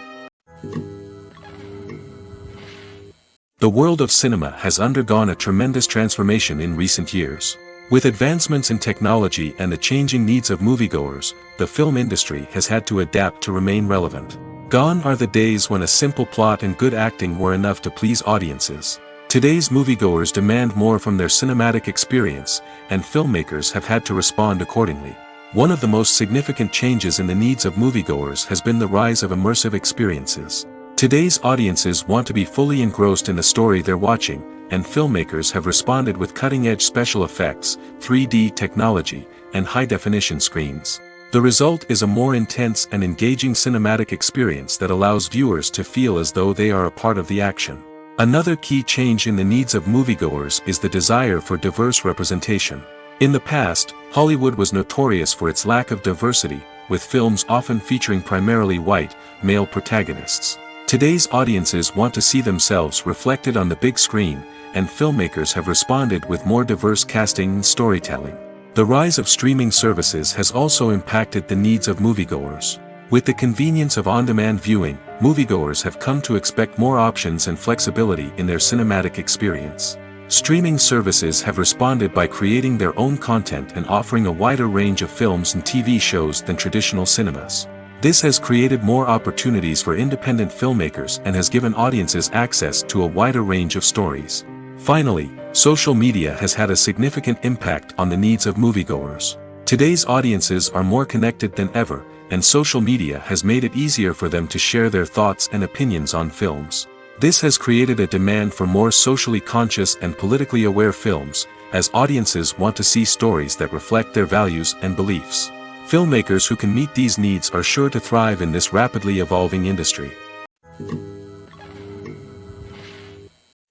The world of cinema has undergone a tremendous transformation in recent years. With advancements in technology and the changing needs of moviegoers, the film industry has had to adapt to remain relevant. Gone are the days when a simple plot and good acting were enough to please audiences. Today's moviegoers demand more from their cinematic experience, and filmmakers have had to respond accordingly. One of the most significant changes in the needs of moviegoers has been the rise of immersive experiences. Today's audiences want to be fully engrossed in the story they're watching, and filmmakers have responded with cutting-edge special effects, 3D technology, and high-definition screens. The result is a more intense and engaging cinematic experience that allows viewers to feel as though they are a part of the action. Another key change in the needs of moviegoers is the desire for diverse representation. In the past, Hollywood was notorious for its lack of diversity, with films often featuring primarily white, male protagonists. Today's audiences want to see themselves reflected on the big screen, and filmmakers have responded with more diverse casting and storytelling. The rise of streaming services has also impacted the needs of moviegoers. With the convenience of on-demand viewing, moviegoers have come to expect more options and flexibility in their cinematic experience. Streaming services have responded by creating their own content and offering a wider range of films and TV shows than traditional cinemas. This has created more opportunities for independent filmmakers and has given audiences access to a wider range of stories. Finally, social media has had a significant impact on the needs of moviegoers. Today's audiences are more connected than ever, and social media has made it easier for them to share their thoughts and opinions on films. This has created a demand for more socially conscious and politically aware films, as audiences want to see stories that reflect their values and beliefs. Filmmakers who can meet these needs are sure to thrive in this rapidly evolving industry.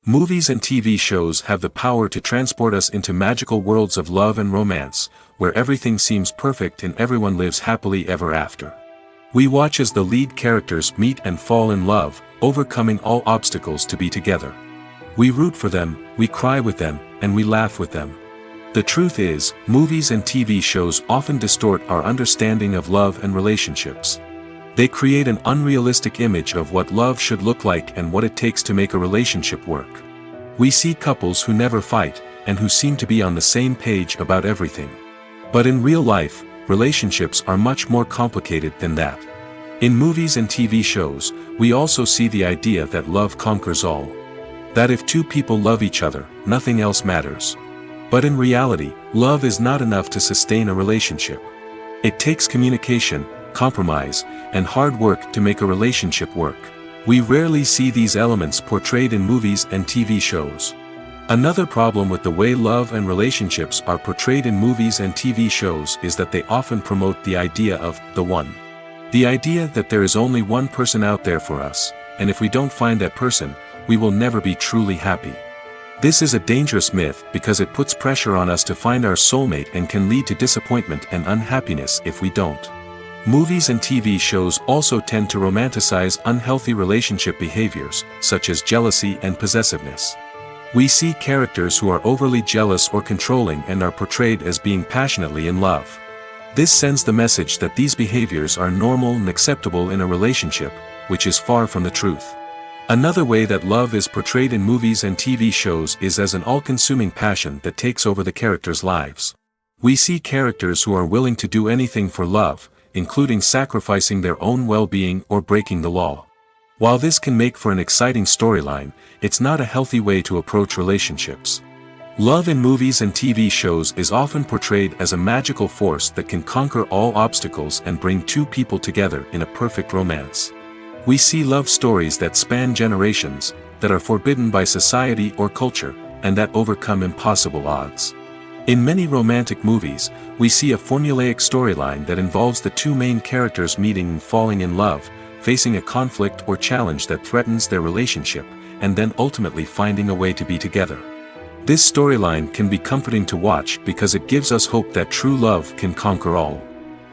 Movies and TV shows have the power to transport us into magical worlds of love and romance, where everything seems perfect and everyone lives happily ever after. We watch as the lead characters meet and fall in love, overcoming all obstacles to be together. We root for them, we cry with them, and we laugh with them. The truth is, movies and TV shows often distort our understanding of love and relationships. They create an unrealistic image of what love should look like and what it takes to make a relationship work. We see couples who never fight, and who seem to be on the same page about everything. But in real life, relationships are much more complicated than that. In movies and TV shows, we also see the idea that love conquers all. That if two people love each other, nothing else matters. But in reality, love is not enough to sustain a relationship. It takes communication, compromise, and hard work to make a relationship work. We rarely see these elements portrayed in movies and TV shows. Another problem with the way love and relationships are portrayed in movies and TV shows is that they often promote the idea of the one. The idea that there is only one person out there for us, and if we don't find that person, we will never be truly happy. This is a dangerous myth because it puts pressure on us to find our soulmate and can lead to disappointment and unhappiness if we don't. Movies and TV shows also tend to romanticize unhealthy relationship behaviors, such as jealousy and possessiveness. We see characters who are overly jealous or controlling and are portrayed as being passionately in love. This sends the message that these behaviors are normal and acceptable in a relationship, which is far from the truth. Another way that love is portrayed in movies and TV shows is as an all-consuming passion that takes over the characters' lives. We see characters who are willing to do anything for love, including sacrificing their own well-being or breaking the law. While this can make for an exciting storyline, it's not a healthy way to approach relationships. Love in movies and TV shows is often portrayed as a magical force that can conquer all obstacles and bring two people together in a perfect romance. We see love stories that span generations, that are forbidden by society or culture, and that overcome impossible odds. In many romantic movies, we see a formulaic storyline that involves the two main characters meeting and falling in love, facing a conflict or challenge that threatens their relationship, and then ultimately finding a way to be together. This storyline can be comforting to watch because it gives us hope that true love can conquer all.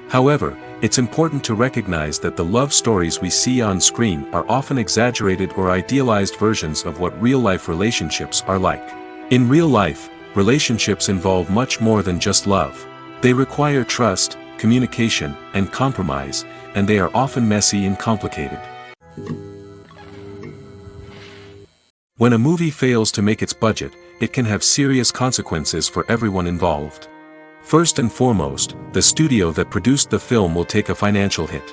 However, it's important to recognize that the love stories we see on screen are often exaggerated or idealized versions of what real-life relationships are like. In real life, relationships involve much more than just love. They require trust, communication, and compromise, and they are often messy and complicated. When a movie fails to make its budget, it can have serious consequences for everyone involved. First and foremost, the studio that produced the film will take a financial hit.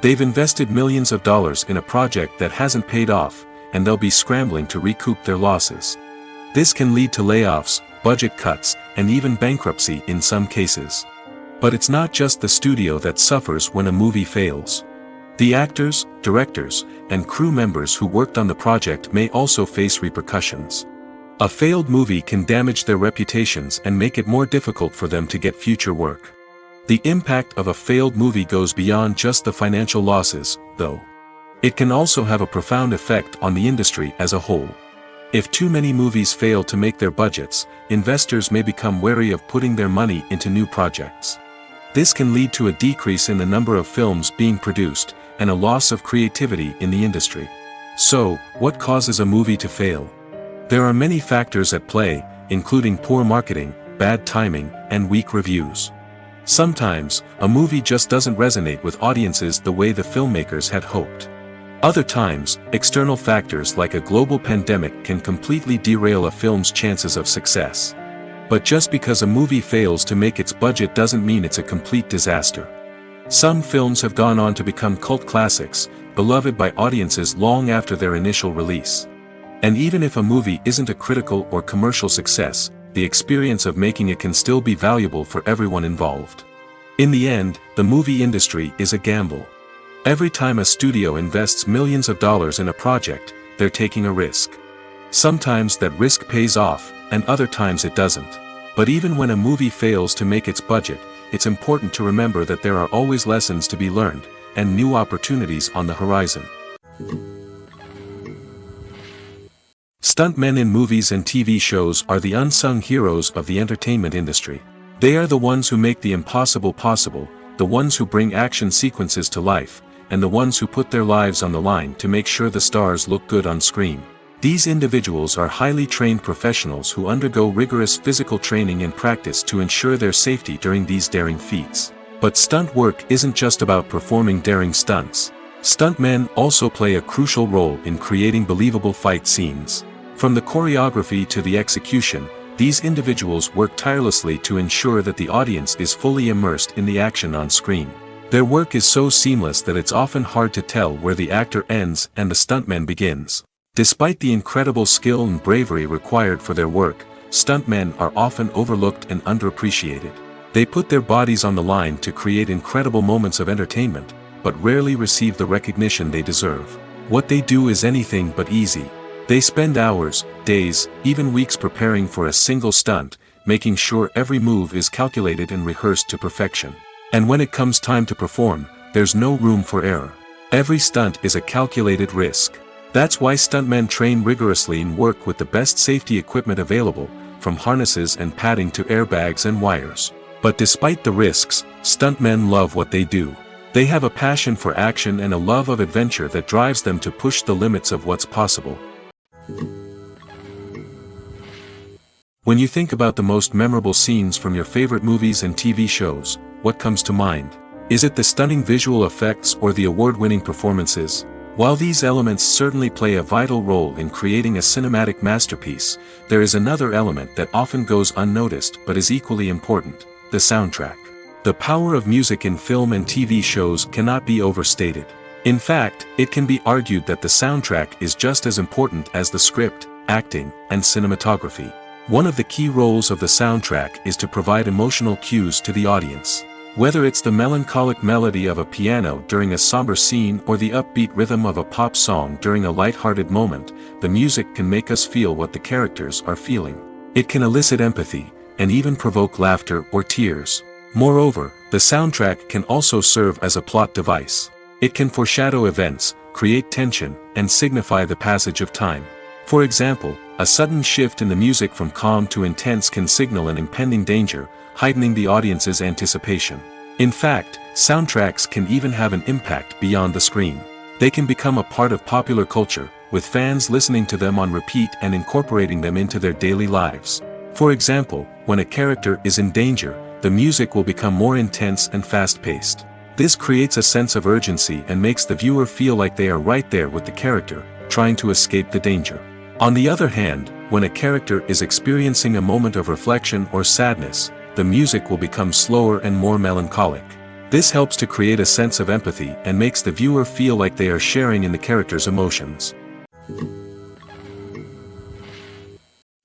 They've invested millions of dollars in a project that hasn't paid off, and they'll be scrambling to recoup their losses. This can lead to layoffs, budget cuts, and even bankruptcy in some cases. But it's not just the studio that suffers when a movie fails. The actors, directors, and crew members who worked on the project may also face repercussions. A failed movie can damage their reputations and make it more difficult for them to get future work. The impact of a failed movie goes beyond just the financial losses, though. It can also have a profound effect on the industry as a whole. If too many movies fail to make their budgets, investors may become wary of putting their money into new projects. This can lead to a decrease in the number of films being produced, and a loss of creativity in the industry. So, what causes a movie to fail? There are many factors at play, including poor marketing, bad timing, and weak reviews. Sometimes, a movie just doesn't resonate with audiences the way the filmmakers had hoped. Other times, external factors like a global pandemic can completely derail a film's chances of success. But just because a movie fails to make its budget doesn't mean it's a complete disaster. Some films have gone on to become cult classics, beloved by audiences long after their initial release. And even if a movie isn't a critical or commercial success, the experience of making it can still be valuable for everyone involved. In the end, the movie industry is a gamble. Every time a studio invests millions of dollars in a project, they're taking a risk. Sometimes that risk pays off, and other times it doesn't. But even when a movie fails to make its budget, it's important to remember that there are always lessons to be learned, and new opportunities on the horizon. Stuntmen in movies and TV shows are the unsung heroes of the entertainment industry. They are the ones who make the impossible possible, the ones who bring action sequences to life, and the ones who put their lives on the line to make sure the stars look good on screen. These individuals are highly trained professionals who undergo rigorous physical training and practice to ensure their safety during these daring feats. But stunt work isn't just about performing daring stunts. Stuntmen also play a crucial role in creating believable fight scenes. From the choreography to the execution, these individuals work tirelessly to ensure that the audience is fully immersed in the action on screen. Their work is so seamless that it's often hard to tell where the actor ends and the stuntman begins. Despite the incredible skill and bravery required for their work, stuntmen are often overlooked and underappreciated. They put their bodies on the line to create incredible moments of entertainment, but rarely receive the recognition they deserve. What they do is anything but easy. They spend hours, days, even weeks preparing for a single stunt, making sure every move is calculated and rehearsed to perfection. And when it comes time to perform, there's no room for error. Every stunt is a calculated risk. That's why stuntmen train rigorously and work with the best safety equipment available, from harnesses and padding to airbags and wires. But despite the risks, stuntmen love what they do. They have a passion for action and a love of adventure that drives them to push the limits of what's possible. When you think about the most memorable scenes from your favorite movies and TV shows, what comes to mind? Is it the stunning visual effects or the award-winning performances? While these elements certainly play a vital role in creating a cinematic masterpiece, there is another element that often goes unnoticed but is equally important: the soundtrack. The power of music in film and TV shows cannot be overstated. In fact, it can be argued that the soundtrack is just as important as the script, acting, and cinematography. One of the key roles of the soundtrack is to provide emotional cues to the audience. Whether it's the melancholic melody of a piano during a somber scene or the upbeat rhythm of a pop song during a light-hearted moment, the music can make us feel what the characters are feeling. It can elicit empathy, and even provoke laughter or tears. Moreover, the soundtrack can also serve as a plot device. It can foreshadow events, create tension, and signify the passage of time. For example, a sudden shift in the music from calm to intense can signal an impending danger, heightening the audience's anticipation. In fact, soundtracks can even have an impact beyond the screen. They can become a part of popular culture, with fans listening to them on repeat and incorporating them into their daily lives. For example, when a character is in danger, the music will become more intense and fast-paced. This creates a sense of urgency and makes the viewer feel like they are right there with the character, trying to escape the danger. On the other hand, when a character is experiencing a moment of reflection or sadness, the music will become slower and more melancholic. This helps to create a sense of empathy and makes the viewer feel like they are sharing in the character's emotions.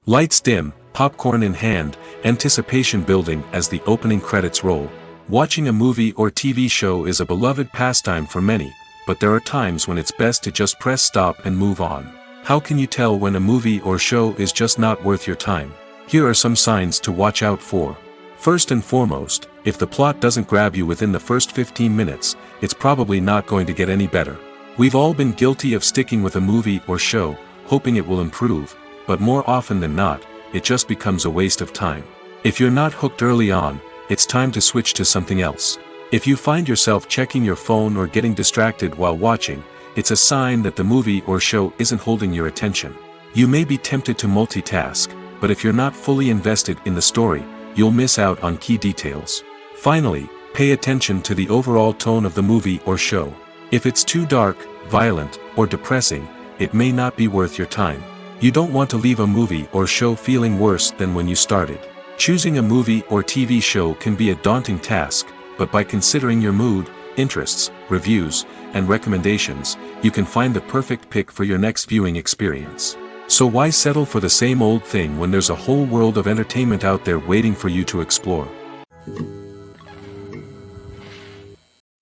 Lights dim, popcorn in hand, anticipation building as the opening credits roll. Watching a movie or TV show is a beloved pastime for many, but there are times when it's best to just press stop and move on. How can you tell when a movie or show is just not worth your time? Here are some signs to watch out for. First and foremost, if the plot doesn't grab you within the first 15 minutes, it's probably not going to get any better. We've all been guilty of sticking with a movie or show, hoping it will improve, but more often than not, it just becomes a waste of time. If you're not hooked early on, it's time to switch to something else. If you find yourself checking your phone or getting distracted while watching, it's a sign that the movie or show isn't holding your attention. You may be tempted to multitask, but if you're not fully invested in the story, you'll miss out on key details. Finally, pay attention to the overall tone of the movie or show. If it's too dark, violent, or depressing, it may not be worth your time. You don't want to leave a movie or show feeling worse than when you started. Choosing a movie or TV show can be a daunting task, but by considering your mood, interests, reviews, and recommendations, you can find the perfect pick for your next viewing experience. So why settle for the same old thing when there's a whole world of entertainment out there waiting for you to explore?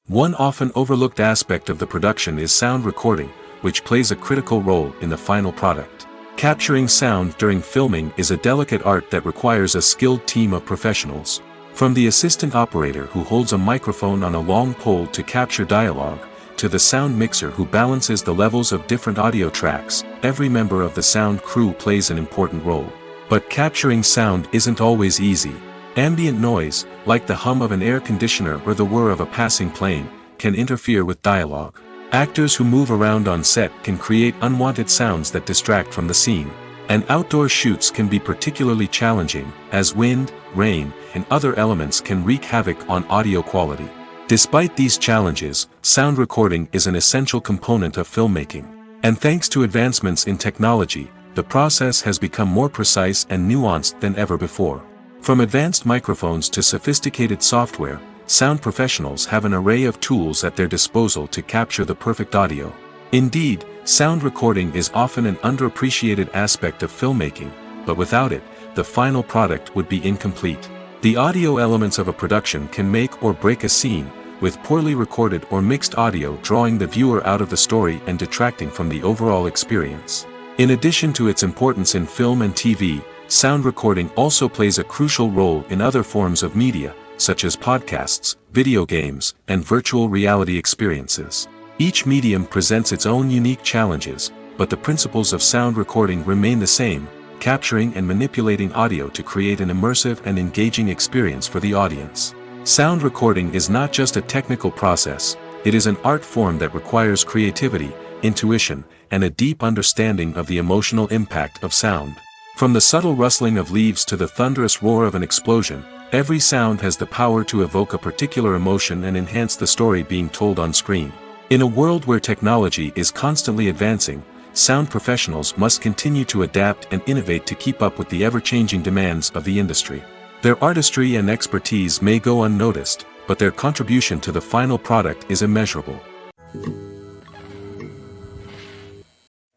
One often overlooked aspect of the production is sound recording, which plays a critical role in the final product. Capturing sound during filming is a delicate art that requires a skilled team of professionals. From the assistant operator who holds a microphone on a long pole to capture dialogue, to the sound mixer who balances the levels of different audio tracks, every member of the sound crew plays an important role. But capturing sound isn't always easy. Ambient noise, like the hum of an air conditioner or the whir of a passing plane, can interfere with dialogue. Actors who move around on set can create unwanted sounds that distract from the scene. And outdoor shoots can be particularly challenging, as wind, rain, and other elements can wreak havoc on audio quality. Despite these challenges, sound recording is an essential component of filmmaking. And thanks to advancements in technology, the process has become more precise and nuanced than ever before. From advanced microphones to sophisticated software, sound professionals have an array of tools at their disposal to capture the perfect audio. Indeed, sound recording is often an underappreciated aspect of filmmaking, but without it, the final product would be incomplete. The audio elements of a production can make or break a scene, with poorly recorded or mixed audio drawing the viewer out of the story and detracting from the overall experience. In addition to its importance in film and TV, sound recording also plays a crucial role in other forms of media, such as podcasts, video games, and virtual reality experiences. Each medium presents its own unique challenges, but the principles of sound recording remain the same, capturing and manipulating audio to create an immersive and engaging experience for the audience. Sound recording is not just a technical process, it is an art form that requires creativity, intuition, and a deep understanding of the emotional impact of sound. From the subtle rustling of leaves to the thunderous roar of an explosion, every sound has the power to evoke a particular emotion and enhance the story being told on screen. In a world where technology is constantly advancing, sound professionals must continue to adapt and innovate to keep up with the ever-changing demands of the industry. Their artistry and expertise may go unnoticed, but their contribution to the final product is immeasurable.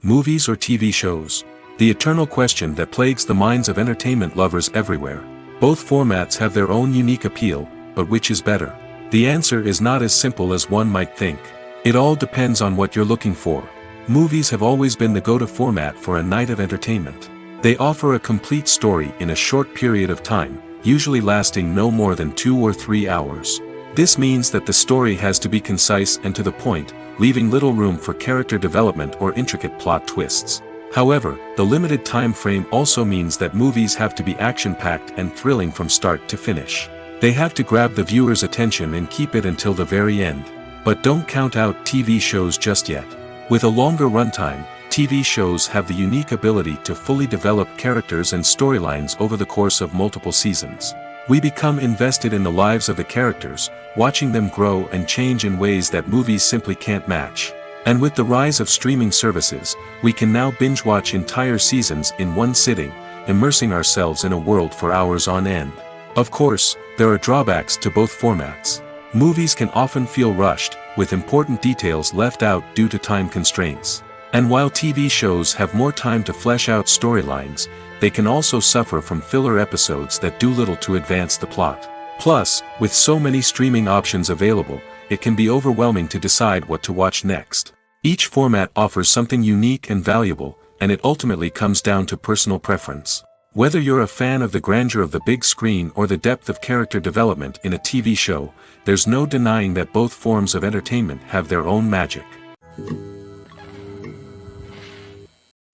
Movies or TV shows? The eternal question that plagues the minds of entertainment lovers everywhere. Both formats have their own unique appeal, but which is better? The answer is not as simple as one might think. It all depends on what you're looking for. Movies have always been the go-to format for a night of entertainment. They offer a complete story in a short period of time, usually lasting no more than 2 or 3 hours. This means that the story has to be concise and to the point, leaving little room for character development or intricate plot twists. However, the limited time frame also means that movies have to be action-packed and thrilling from start to finish. They have to grab the viewer's attention and keep it until the very end. But don't count out TV shows just yet. With a longer runtime, TV shows have the unique ability to fully develop characters and storylines over the course of multiple seasons. We become invested in the lives of the characters, watching them grow and change in ways that movies simply can't match. And with the rise of streaming services, we can now binge-watch entire seasons in one sitting, immersing ourselves in a world for hours on end. Of course, there are drawbacks to both formats. Movies can often feel rushed, with important details left out due to time constraints. And while TV shows have more time to flesh out storylines, they can also suffer from filler episodes that do little to advance the plot. Plus, with so many streaming options available, it can be overwhelming to decide what to watch next. Each format offers something unique and valuable, and it ultimately comes down to personal preference. Whether you're a fan of the grandeur of the big screen or the depth of character development in a TV show, there's no denying that both forms of entertainment have their own magic.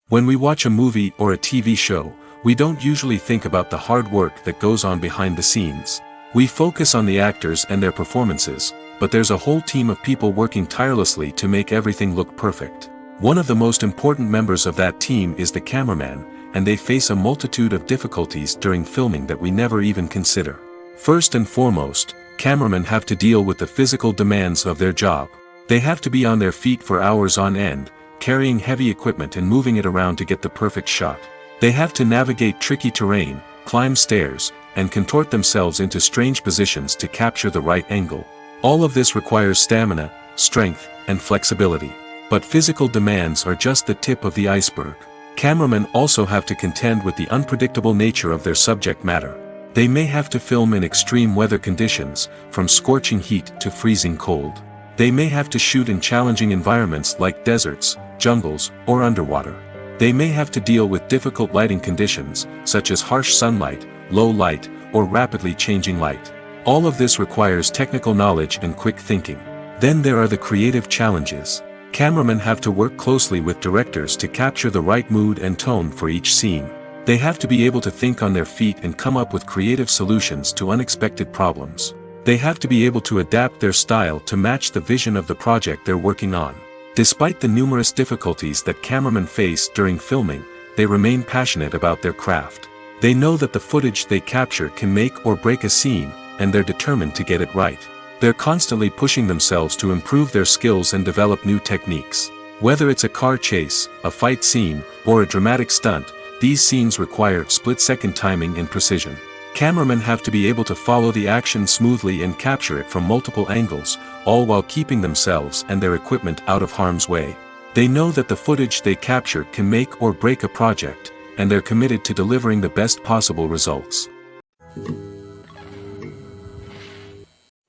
When we watch a movie or a TV show, we don't usually think about the hard work that goes on behind the scenes. We focus on the actors and their performances, but there's a whole team of people working tirelessly to make everything look perfect. One of the most important members of that team is the cameraman, and they face a multitude of difficulties during filming that we never even consider. First and foremost, cameramen have to deal with the physical demands of their job. They have to be on their feet for hours on end, carrying heavy equipment and moving it around to get the perfect shot. They have to navigate tricky terrain, climb stairs, and contort themselves into strange positions to capture the right angle. All of this requires stamina, strength, and flexibility. But physical demands are just the tip of the iceberg. Cameramen also have to contend with the unpredictable nature of their subject matter. They may have to film in extreme weather conditions, from scorching heat to freezing cold. They may have to shoot in challenging environments like deserts, jungles, or underwater. They may have to deal with difficult lighting conditions, such as harsh sunlight, low light, or rapidly changing light. All of this requires technical knowledge and quick thinking. Then there are the creative challenges. Cameramen have to work closely with directors to capture the right mood and tone for each scene. They have to be able to think on their feet and come up with creative solutions to unexpected problems. They have to be able to adapt their style to match the vision of the project they're working on. Despite the numerous difficulties that cameramen face during filming, they remain passionate about their craft. They know that the footage they capture can make or break a scene, and they're determined to get it right. They're constantly pushing themselves to improve their skills and develop new techniques. Whether it's a car chase, a fight scene, or a dramatic stunt, these scenes require split-second timing and precision. Cameramen have to be able to follow the action smoothly and capture it from multiple angles, all while keeping themselves and their equipment out of harm's way. They know that the footage they capture can make or break a project, and they're committed to delivering the best possible results.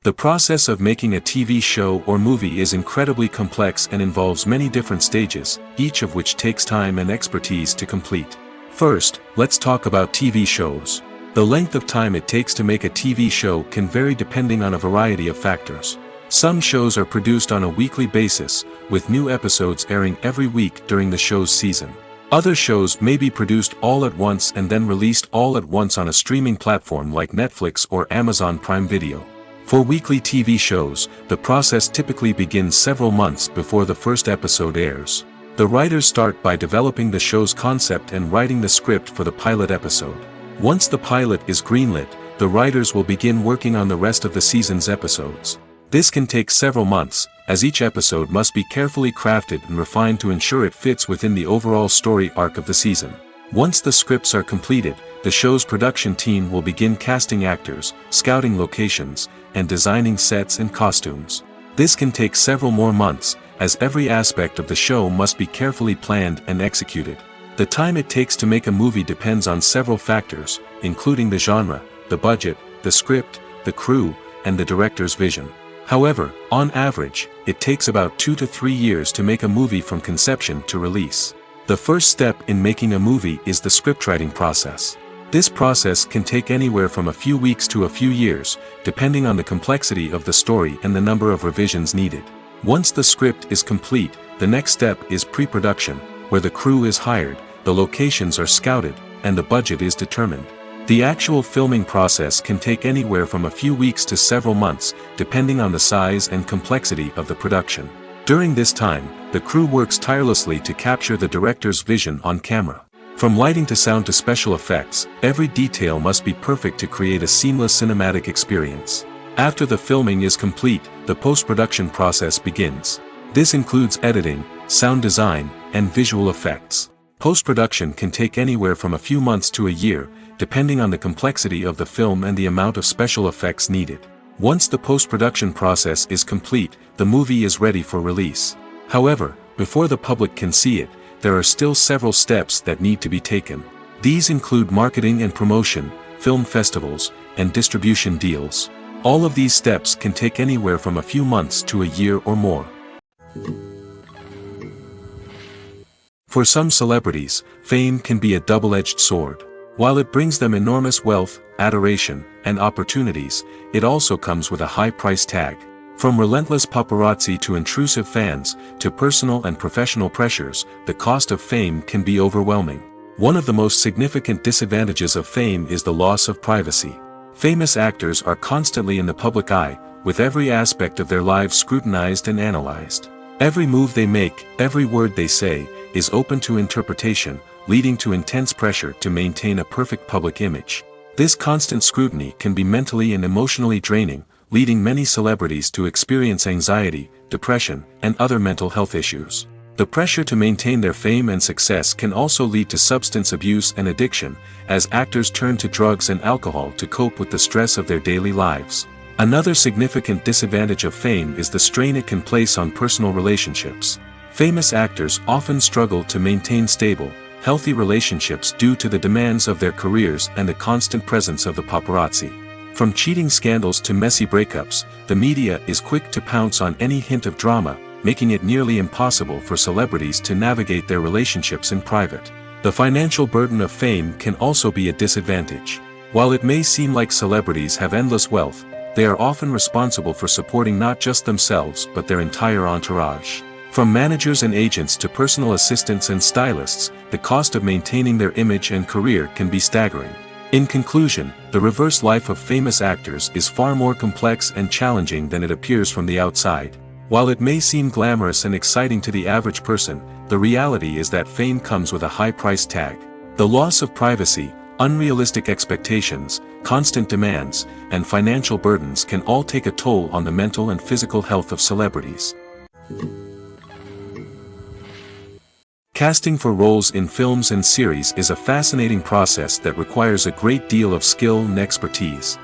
The process of making a TV show or movie is incredibly complex and involves many different stages, each of which takes time and expertise to complete. First, let's talk about TV shows. The length of time it takes to make a TV show can vary depending on a variety of factors. Some shows are produced on a weekly basis, with new episodes airing every week during the show's season. Other shows may be produced all at once and then released all at once on a streaming platform like Netflix or Amazon Prime Video. For weekly TV shows, the process typically begins several months before the first episode airs. The writers start by developing the show's concept and writing the script for the pilot episode. Once the pilot is greenlit, the writers will begin working on the rest of the season's episodes. This can take several months, as each episode must be carefully crafted and refined to ensure it fits within the overall story arc of the season. Once the scripts are completed, the show's production team will begin casting actors, scouting locations, and designing sets and costumes. This can take several more months, as every aspect of the show must be carefully planned and executed. The time it takes to make a movie depends on several factors, including the genre, the budget, the script, the crew, and the director's vision. However, on average, it takes about 2 to 3 years to make a movie from conception to release. The first step in making a movie is the scriptwriting process. This process can take anywhere from a few weeks to a few years, depending on the complexity of the story and the number of revisions needed. Once the script is complete, the next step is pre-production, where the crew is hired, the locations are scouted, and the budget is determined. The actual filming process can take anywhere from a few weeks to several months, depending on the size and complexity of the production. During this time, the crew works tirelessly to capture the director's vision on camera. From lighting to sound to special effects, every detail must be perfect to create a seamless cinematic experience. After the filming is complete, the post-production process begins. This includes editing, sound design, and visual effects. Post-production can take anywhere from a few months to a year, depending on the complexity of the film and the amount of special effects needed. Once the post-production process is complete, the movie is ready for release. However, before the public can see it, there are still several steps that need to be taken. These include marketing and promotion, film festivals, and distribution deals. All of these steps can take anywhere from a few months to a year or more. For some celebrities, fame can be a double-edged sword. While it brings them enormous wealth, adoration, and opportunities, it also comes with a high price tag. From relentless paparazzi to intrusive fans, to personal and professional pressures, the cost of fame can be overwhelming. One of the most significant disadvantages of fame is the loss of privacy. Famous actors are constantly in the public eye, with every aspect of their lives scrutinized and analyzed. Every move they make, every word they say, is open to interpretation, leading to intense pressure to maintain a perfect public image. This constant scrutiny can be mentally and emotionally draining, leading many celebrities to experience anxiety, depression, and other mental health issues. The pressure to maintain their fame and success can also lead to substance abuse and addiction, as actors turn to drugs and alcohol to cope with the stress of their daily lives. Another significant disadvantage of fame is the strain it can place on personal relationships. Famous actors often struggle to maintain stable, healthy relationships due to the demands of their careers and the constant presence of the paparazzi. From cheating scandals to messy breakups, the media is quick to pounce on any hint of drama, making it nearly impossible for celebrities to navigate their relationships in private. The financial burden of fame can also be a disadvantage. While it may seem like celebrities have endless wealth, they are often responsible for supporting not just themselves but their entire entourage. From managers and agents to personal assistants and stylists, the cost of maintaining their image and career can be staggering. In conclusion, the reverse life of famous actors is far more complex and challenging than it appears from the outside. While it may seem glamorous and exciting to the average person, the reality is that fame comes with a high price tag. The loss of privacy, unrealistic expectations, constant demands, and financial burdens can all take a toll on the mental and physical health of celebrities. Casting for roles in films and series is a fascinating process that requires a great deal of skill and expertise.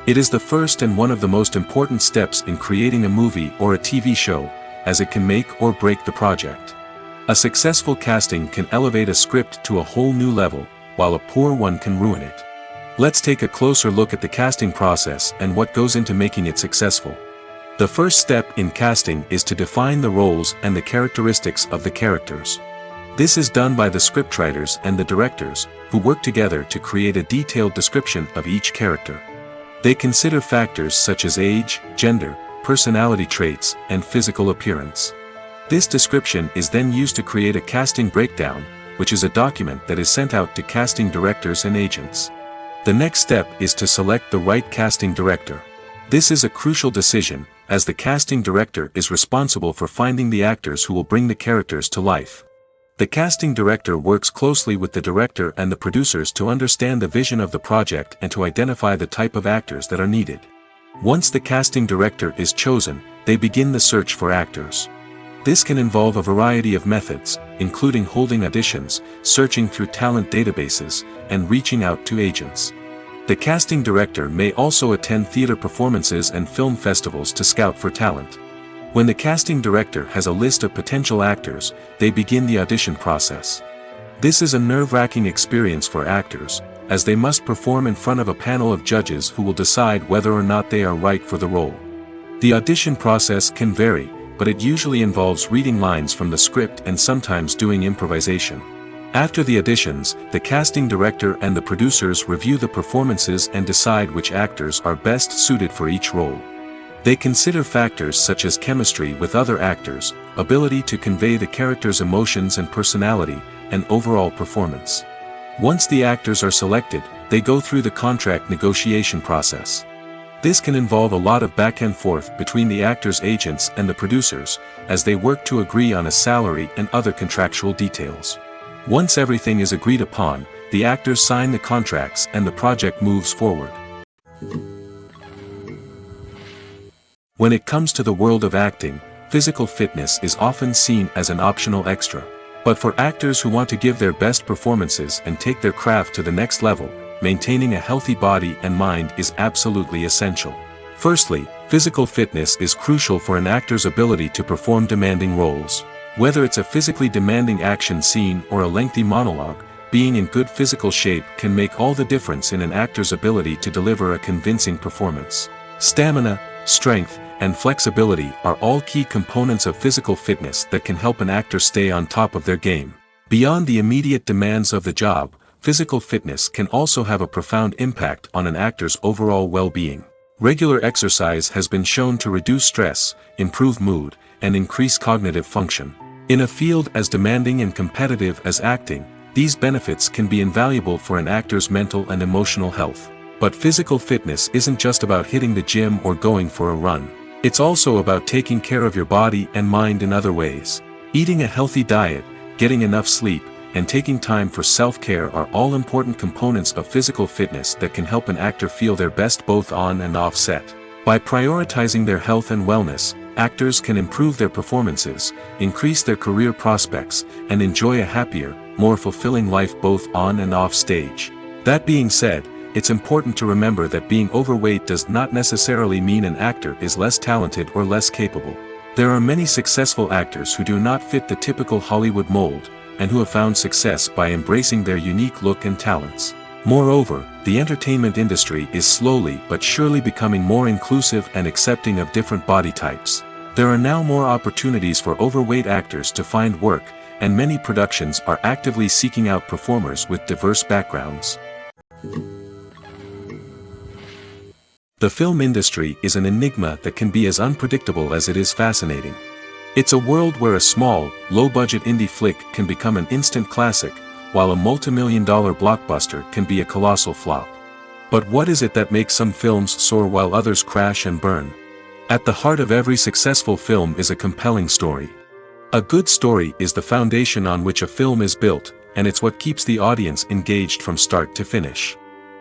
It is the first and one of the most important steps in creating a movie or a TV show, as it can make or break the project. A successful casting can elevate a script to a whole new level, while a poor one can ruin it. Let's take a closer look at the casting process and what goes into making it successful. The first step in casting is to define the roles and the characteristics of the characters. This is done by the scriptwriters and the directors, who work together to create a detailed description of each character. They consider factors such as age, gender, personality traits, and physical appearance. This description is then used to create a casting breakdown, which is a document that is sent out to casting directors and agents. The next step is to select the right casting director. This is a crucial decision, as the casting director is responsible for finding the actors who will bring the characters to life. The casting director works closely with the director and the producers to understand the vision of the project and to identify the type of actors that are needed. Once the casting director is chosen, they begin the search for actors. This can involve a variety of methods, including holding auditions, searching through talent databases, and reaching out to agents. The casting director may also attend theater performances and film festivals to scout for talent. When the casting director has a list of potential actors, they begin the audition process. This is a nerve-wracking experience for actors, as they must perform in front of a panel of judges who will decide whether or not they are right for the role. The audition process can vary, but it usually involves reading lines from the script and sometimes doing improvisation. After the auditions, the casting director and the producers review the performances and decide which actors are best suited for each role. They consider factors such as chemistry with other actors, ability to convey the character's emotions and personality, and overall performance. Once the actors are selected, they go through the contract negotiation process. This can involve a lot of back and forth between the actors' agents and the producers, as they work to agree on a salary and other contractual details. Once everything is agreed upon, the actors sign the contracts and the project moves forward. When it comes to the world of acting, physical fitness is often seen as an optional extra. But for actors who want to give their best performances and take their craft to the next level, maintaining a healthy body and mind is absolutely essential. Firstly, physical fitness is crucial for an actor's ability to perform demanding roles. Whether it's a physically demanding action scene or a lengthy monologue, being in good physical shape can make all the difference in an actor's ability to deliver a convincing performance. Stamina, strength, and flexibility are all key components of physical fitness that can help an actor stay on top of their game. Beyond the immediate demands of the job, physical fitness can also have a profound impact on an actor's overall well-being. Regular exercise has been shown to reduce stress, improve mood, and increase cognitive function. In a field as demanding and competitive as acting, these benefits can be invaluable for an actor's mental and emotional health. But physical fitness isn't just about hitting the gym or going for a run. It's also about taking care of your body and mind in other ways. Eating a healthy diet, getting enough sleep, and taking time for self-care are all important components of physical fitness that can help an actor feel their best both on and off set. By prioritizing their health and wellness, actors can improve their performances, increase their career prospects, and enjoy a happier, more fulfilling life both on and off stage. That being said, it's important to remember that being overweight does not necessarily mean an actor is less talented or less capable. There are many successful actors who do not fit the typical Hollywood mold, and who have found success by embracing their unique look and talents. Moreover, the entertainment industry is slowly but surely becoming more inclusive and accepting of different body types. There are now more opportunities for overweight actors to find work, and many productions are actively seeking out performers with diverse backgrounds. The film industry is an enigma that can be as unpredictable as it is fascinating. It's a world where a small, low-budget indie flick can become an instant classic, while a multi-million-dollar blockbuster can be a colossal flop. But what is it that makes some films soar while others crash and burn? At the heart of every successful film is a compelling story. A good story is the foundation on which a film is built, and it's what keeps the audience engaged from start to finish.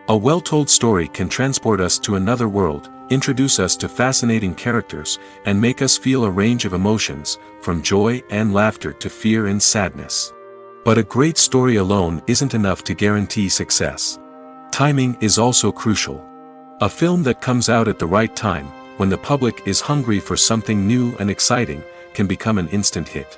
A well-told story can transport us to another world, introduce us to fascinating characters, and make us feel a range of emotions, from joy and laughter to fear and sadness. But a great story alone isn't enough to guarantee success. Timing is also crucial. A film that comes out at the right time, when the public is hungry for something new and exciting, can become an instant hit.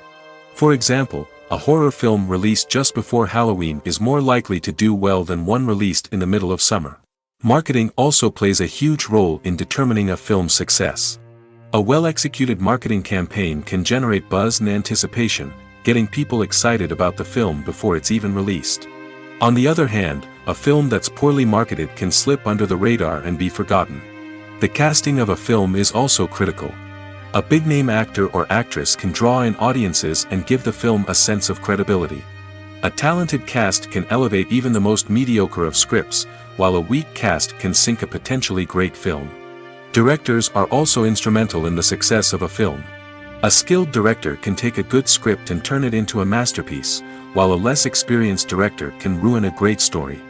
For example, a horror film released just before Halloween is more likely to do well than one released in the middle of summer. Marketing also plays a huge role in determining a film's success. A well-executed marketing campaign can generate buzz and anticipation, getting people excited about the film before it's even released. On the other hand, a film that's poorly marketed can slip under the radar and be forgotten. The casting of a film is also critical. A big-name actor or actress can draw in audiences and give the film a sense of credibility. A talented cast can elevate even the most mediocre of scripts, while a weak cast can sink a potentially great film. Directors are also instrumental in the success of a film. A skilled director can take a good script and turn it into a masterpiece, while a less experienced director can ruin a great story.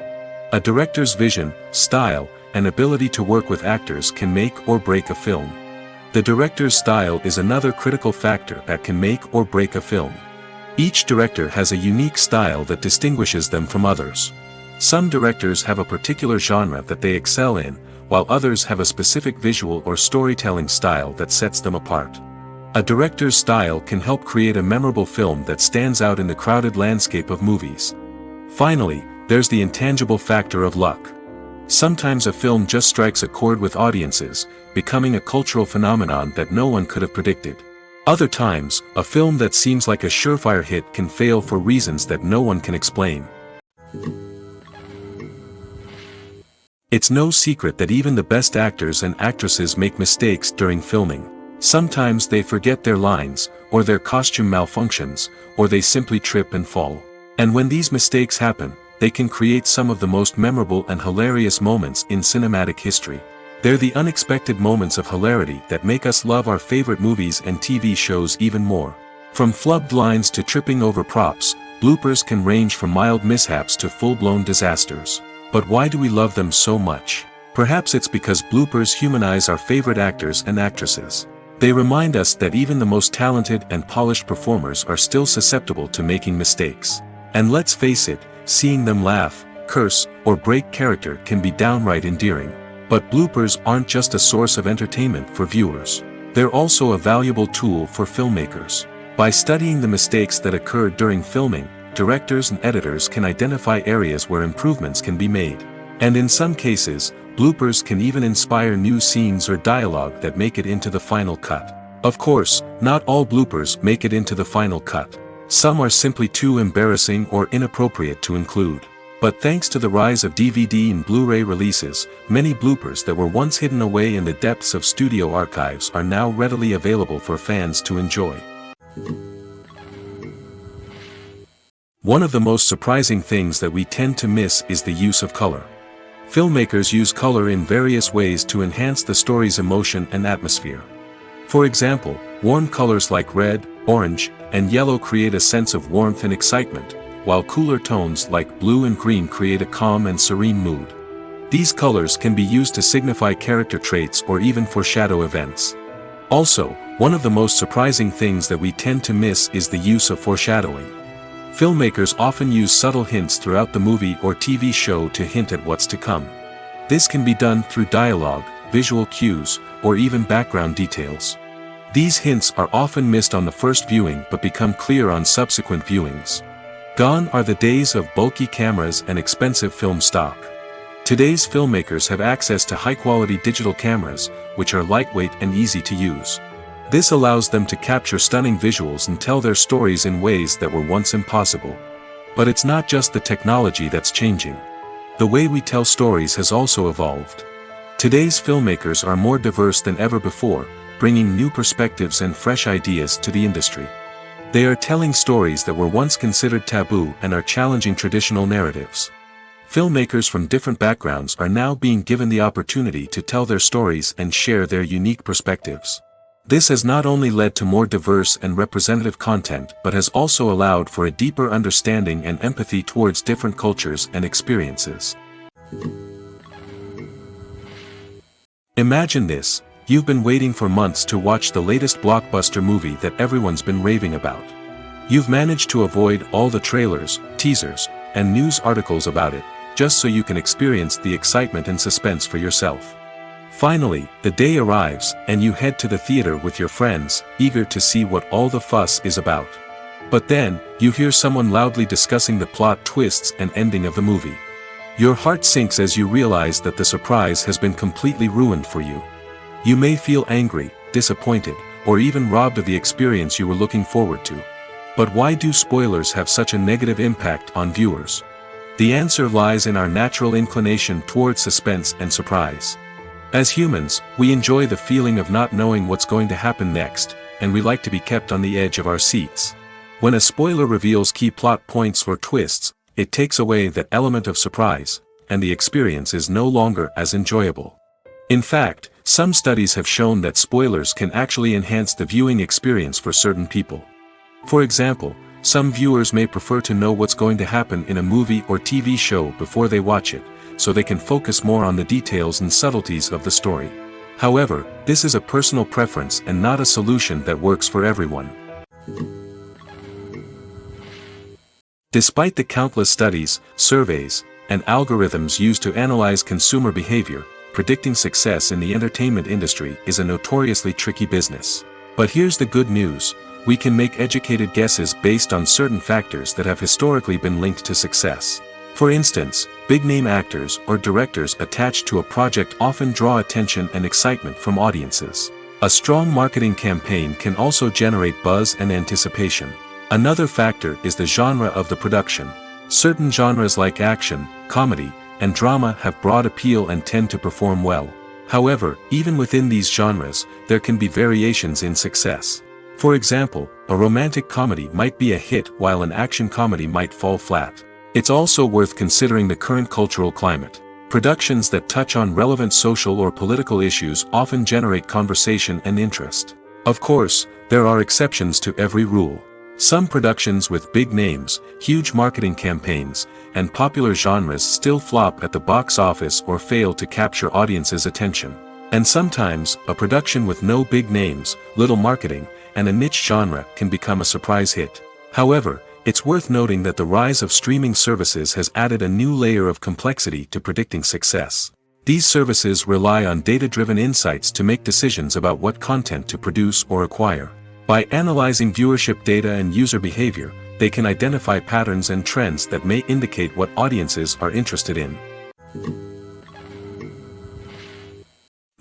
A director's vision, style, and ability to work with actors can make or break a film. The director's style is another critical factor that can make or break a film. Each director has a unique style that distinguishes them from others. Some directors have a particular genre that they excel in, while others have a specific visual or storytelling style that sets them apart. A director's style can help create a memorable film that stands out in the crowded landscape of movies. Finally, there's the intangible factor of luck. Sometimes a film just strikes a chord with audiences, becoming a cultural phenomenon that no one could have predicted. Other times, a film that seems like a surefire hit can fail for reasons that no one can explain. It's no secret that even the best actors and actresses make mistakes during filming. Sometimes they forget their lines, or their costume malfunctions, or they simply trip and fall. And when these mistakes happen, they can create some of the most memorable and hilarious moments in cinematic history. They're the unexpected moments of hilarity that make us love our favorite movies and TV shows even more. From flubbed lines to tripping over props, bloopers can range from mild mishaps to full-blown disasters. But why do we love them so much? Perhaps it's because bloopers humanize our favorite actors and actresses. They remind us that even the most talented and polished performers are still susceptible to making mistakes. And let's face it, seeing them laugh, curse, or break character can be downright endearing. But bloopers aren't just a source of entertainment for viewers. They're also a valuable tool for filmmakers. By studying the mistakes that occurred during filming, directors and editors can identify areas where improvements can be made. And in some cases, bloopers can even inspire new scenes or dialogue that make it into the final cut. Of course, not all bloopers make it into the final cut. Some are simply too embarrassing or inappropriate to include. But thanks to the rise of DVD and Blu-ray releases, many bloopers that were once hidden away in the depths of studio archives are now readily available for fans to enjoy. One of the most surprising things that we tend to miss is the use of color. Filmmakers use color in various ways to enhance the story's emotion and atmosphere. For example, warm colors like red, orange, and yellow create a sense of warmth and excitement, while cooler tones like blue and green create a calm and serene mood. These colors can be used to signify character traits or even foreshadow events. Also, one of the most surprising things that we tend to miss is the use of foreshadowing. Filmmakers often use subtle hints throughout the movie or TV show to hint at what's to come. This can be done through dialogue, visual cues, or even background details. These hints are often missed on the first viewing but become clear on subsequent viewings. Gone are the days of bulky cameras and expensive film stock. Today's filmmakers have access to high-quality digital cameras, which are lightweight and easy to use. This allows them to capture stunning visuals and tell their stories in ways that were once impossible. But it's not just the technology that's changing. The way we tell stories has also evolved. Today's filmmakers are more diverse than ever before, bringing new perspectives and fresh ideas to the industry. They are telling stories that were once considered taboo and are challenging traditional narratives. Filmmakers from different backgrounds are now being given the opportunity to tell their stories and share their unique perspectives. This has not only led to more diverse and representative content but has also allowed for a deeper understanding and empathy towards different cultures and experiences. Imagine this. You've been waiting for months to watch the latest blockbuster movie that everyone's been raving about. You've managed to avoid all the trailers, teasers, and news articles about it, just so you can experience the excitement and suspense for yourself. Finally, the day arrives, and you head to the theater with your friends, eager to see what all the fuss is about. But then, you hear someone loudly discussing the plot twists and ending of the movie. Your heart sinks as you realize that the surprise has been completely ruined for you. You may feel angry, disappointed, or even robbed of the experience you were looking forward to. But why do spoilers have such a negative impact on viewers? The answer lies in our natural inclination towards suspense and surprise. As humans, we enjoy the feeling of not knowing what's going to happen next, and we like to be kept on the edge of our seats. When a spoiler reveals key plot points or twists, it takes away that element of surprise, and the experience is no longer as enjoyable. In fact, some studies have shown that spoilers can actually enhance the viewing experience for certain people. For example, some viewers may prefer to know what's going to happen in a movie or TV show before they watch it, so they can focus more on the details and subtleties of the story. However, this is a personal preference and not a solution that works for everyone. Despite the countless studies, surveys, and algorithms used to analyze consumer behavior, predicting success in the entertainment industry is a notoriously tricky business. But here's the good news: we can make educated guesses based on certain factors that have historically been linked to success. For instance, big-name actors or directors attached to a project often draw attention and excitement from audiences. A strong marketing campaign can also generate buzz and anticipation. Another factor is the genre of the production. Certain genres like action, comedy, and drama have broad appeal and tend to perform well. However, even within these genres, there can be variations in success. For example, a romantic comedy might be a hit while an action comedy might fall flat. It's also worth considering the current cultural climate. Productions that touch on relevant social or political issues often generate conversation and interest. Of course, there are exceptions to every rule. Some productions with big names, huge marketing campaigns, and popular genres still flop at the box office or fail to capture audiences' attention. And sometimes, a production with no big names, little marketing, and a niche genre can become a surprise hit. However, it's worth noting that the rise of streaming services has added a new layer of complexity to predicting success. These services rely on data-driven insights to make decisions about what content to produce or acquire. By analyzing viewership data and user behavior, they can identify patterns and trends that may indicate what audiences are interested in.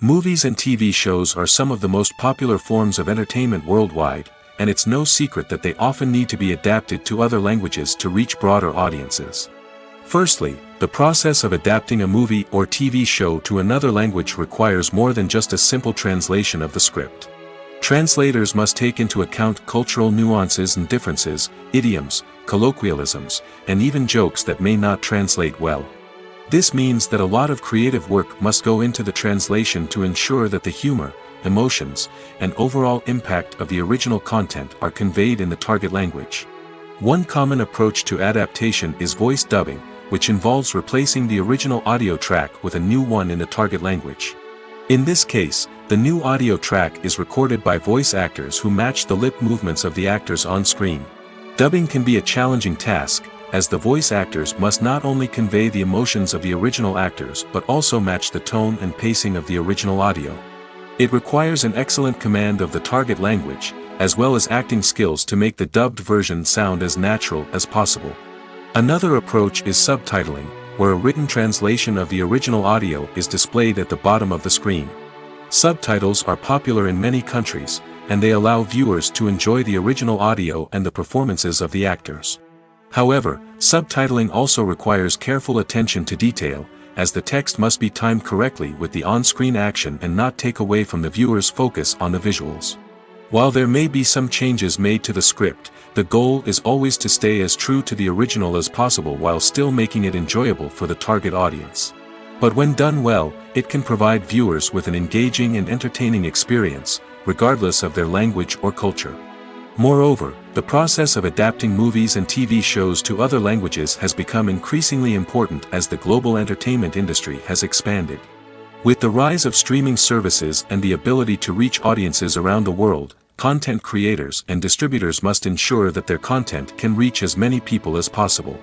Movies and TV shows are some of the most popular forms of entertainment worldwide, and it's no secret that they often need to be adapted to other languages to reach broader audiences. Firstly, the process of adapting a movie or TV show to another language requires more than just a simple translation of the script. Translators must take into account cultural nuances and differences, idioms, colloquialisms, and even jokes that may not translate well. This means that a lot of creative work must go into the translation to ensure that the humor, emotions, and overall impact of the original content are conveyed in the target language. One common approach to adaptation is voice dubbing, which involves replacing the original audio track with a new one in the target language. In this case, the new audio track is recorded by voice actors who match the lip movements of the actors on screen. Dubbing can be a challenging task, as the voice actors must not only convey the emotions of the original actors but also match the tone and pacing of the original audio. It requires an excellent command of the target language, as well as acting skills to make the dubbed version sound as natural as possible. Another approach is subtitling, where a written translation of the original audio is displayed at the bottom of the screen. Subtitles are popular in many countries, and they allow viewers to enjoy the original audio and the performances of the actors. However, subtitling also requires careful attention to detail, as the text must be timed correctly with the on-screen action and not take away from the viewer's focus on the visuals. While there may be some changes made to the script, the goal is always to stay as true to the original as possible while still making it enjoyable for the target audience. But when done well, it can provide viewers with an engaging and entertaining experience, regardless of their language or culture. Moreover, the process of adapting movies and TV shows to other languages has become increasingly important as the global entertainment industry has expanded. With the rise of streaming services and the ability to reach audiences around the world, content creators and distributors must ensure that their content can reach as many people as possible.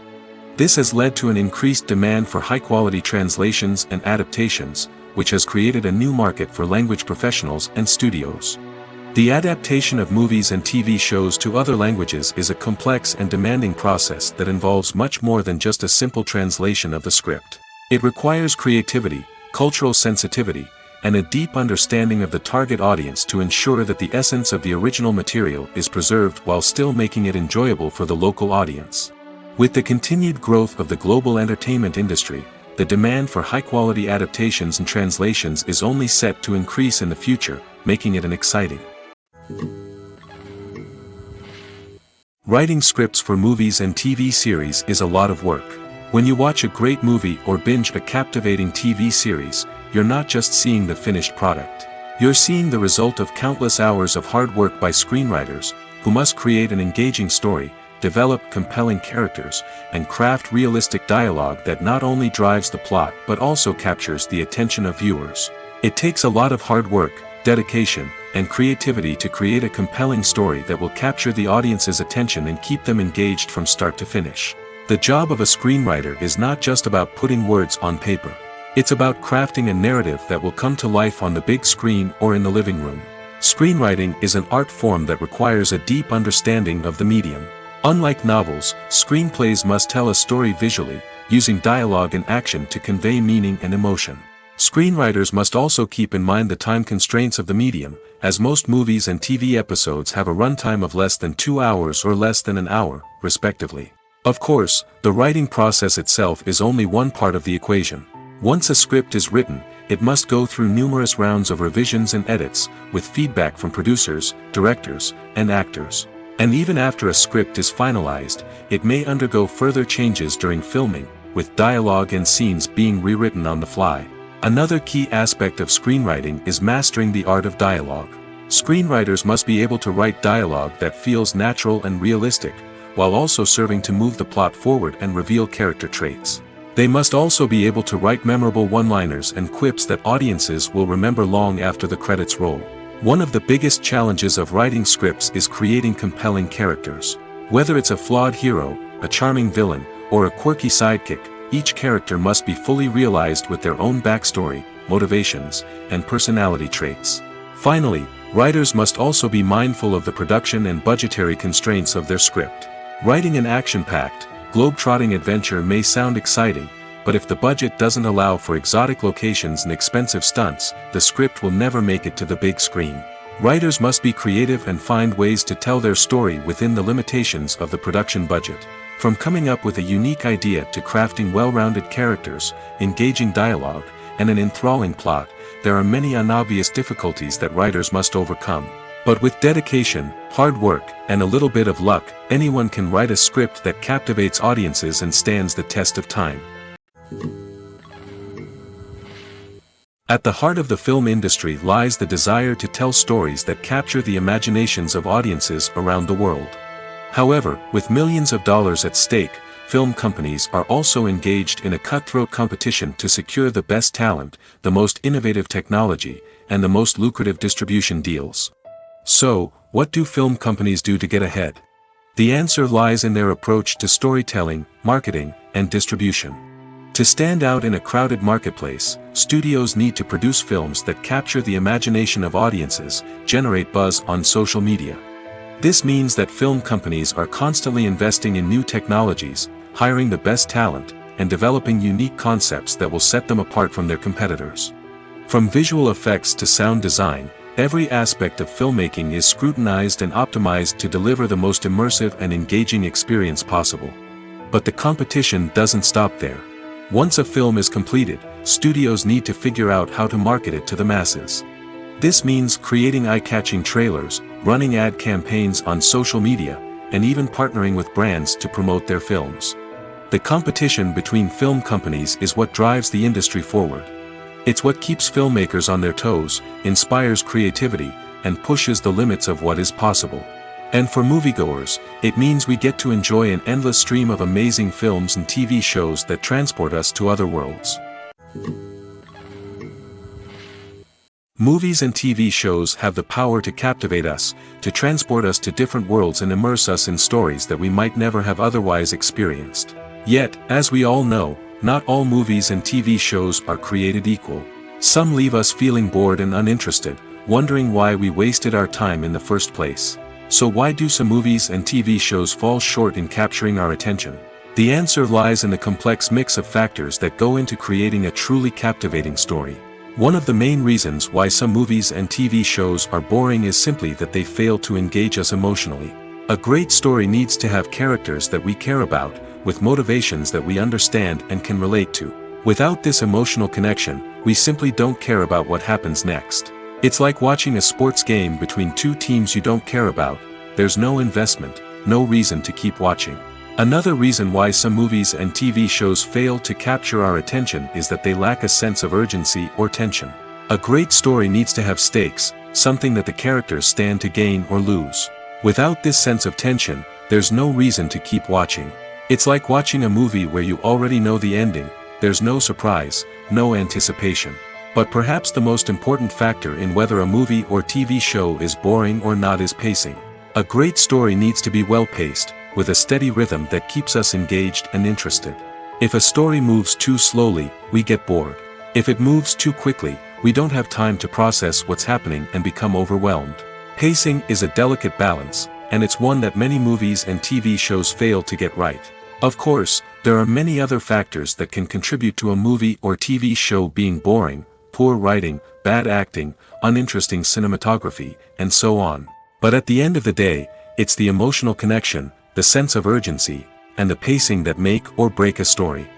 This has led to an increased demand for high-quality translations and adaptations, which has created a new market for language professionals and studios. The adaptation of movies and TV shows to other languages is a complex and demanding process that involves much more than just a simple translation of the script. It requires creativity, cultural sensitivity, and a deep understanding of the target audience to ensure that the essence of the original material is preserved while still making it enjoyable for the local audience. With the continued growth of the global entertainment industry, the demand for high-quality adaptations and translations is only set to increase in the future, making it an exciting. Writing scripts for movies and TV series is a lot of work. When you watch a great movie or binge a captivating TV series, you're not just seeing the finished product. You're seeing the result of countless hours of hard work by screenwriters, who must create an engaging story, develop compelling characters, and craft realistic dialogue that not only drives the plot but also captures the attention of viewers. It takes a lot of hard work, dedication, and creativity to create a compelling story that will capture the audience's attention and keep them engaged from start to finish. The job of a screenwriter is not just about putting words on paper. It's about crafting a narrative that will come to life on the big screen or in the living room. Screenwriting is an art form that requires a deep understanding of the medium. Unlike novels, screenplays must tell a story visually, using dialogue and action to convey meaning and emotion. Screenwriters must also keep in mind the time constraints of the medium, as most movies and TV episodes have a runtime of less than 2 hours or less than an hour, respectively. Of course, the writing process itself is only one part of the equation. Once a script is written, it must go through numerous rounds of revisions and edits, with feedback from producers, directors, and actors. And even after a script is finalized, it may undergo further changes during filming, with dialogue and scenes being rewritten on the fly. Another key aspect of screenwriting is mastering the art of dialogue. Screenwriters must be able to write dialogue that feels natural and realistic, while also serving to move the plot forward and reveal character traits. They must also be able to write memorable one-liners and quips that audiences will remember long after the credits roll. One of the biggest challenges of writing scripts is creating compelling characters. Whether it's a flawed hero, a charming villain, or a quirky sidekick, each character must be fully realized with their own backstory, motivations, and personality traits. Finally, writers must also be mindful of the production and budgetary constraints of their script. Writing an action-packed, globe-trotting adventure may sound exciting, but if the budget doesn't allow for exotic locations and expensive stunts, the script will never make it to the big screen. Writers must be creative and find ways to tell their story within the limitations of the production budget. From coming up with a unique idea to crafting well-rounded characters, engaging dialogue, and an enthralling plot, there are many unobvious difficulties that writers must overcome. But with dedication, hard work, and a little bit of luck, anyone can write a script that captivates audiences and stands the test of time. At the heart of the film industry lies the desire to tell stories that capture the imaginations of audiences around the world. However, with millions of dollars at stake, film companies are also engaged in a cutthroat competition to secure the best talent, the most innovative technology, and the most lucrative distribution deals. So, what do film companies do to get ahead? The answer lies in their approach to storytelling, marketing, and distribution. To stand out in a crowded marketplace, studios need to produce films that capture the imagination of audiences, generate buzz on social media. This means that film companies are constantly investing in new technologies, hiring the best talent, and developing unique concepts that will set them apart from their competitors. From visual effects to sound design, every aspect of filmmaking is scrutinized and optimized to deliver the most immersive and engaging experience possible. But the competition doesn't stop there. Once a film is completed, studios need to figure out how to market it to the masses. This means creating eye-catching trailers, running ad campaigns on social media, and even partnering with brands to promote their films. The competition between film companies is what drives the industry forward. It's what keeps filmmakers on their toes, inspires creativity, and pushes the limits of what is possible. And for moviegoers, it means we get to enjoy an endless stream of amazing films and TV shows that transport us to other worlds. Movies and TV shows have the power to captivate us, to transport us to different worlds and immerse us in stories that we might never have otherwise experienced. Yet, as we all know, not all movies and TV shows are created equal. Some leave us feeling bored and uninterested, wondering why we wasted our time in the first place. So why do some movies and TV shows fall short in capturing our attention? The answer lies in the complex mix of factors that go into creating a truly captivating story. One of the main reasons why some movies and TV shows are boring is simply that they fail to engage us emotionally. A great story needs to have characters that we care about, with motivations that we understand and can relate to. Without this emotional connection, we simply don't care about what happens next. It's like watching a sports game between two teams you don't care about. There's no investment, no reason to keep watching. Another reason why some movies and TV shows fail to capture our attention is that they lack a sense of urgency or tension. A great story needs to have stakes, something that the characters stand to gain or lose. Without this sense of tension, there's no reason to keep watching. It's like watching a movie where you already know the ending, there's no surprise, no anticipation. But perhaps the most important factor in whether a movie or TV show is boring or not is pacing. A great story needs to be well-paced, with a steady rhythm that keeps us engaged and interested. If a story moves too slowly, we get bored. If it moves too quickly, we don't have time to process what's happening and become overwhelmed. Pacing is a delicate balance, and it's one that many movies and TV shows fail to get right. Of course, there are many other factors that can contribute to a movie or TV show being boring: poor writing, bad acting, uninteresting cinematography, and so on. But at the end of the day, it's the emotional connection, the sense of urgency, and the pacing that make or break a story.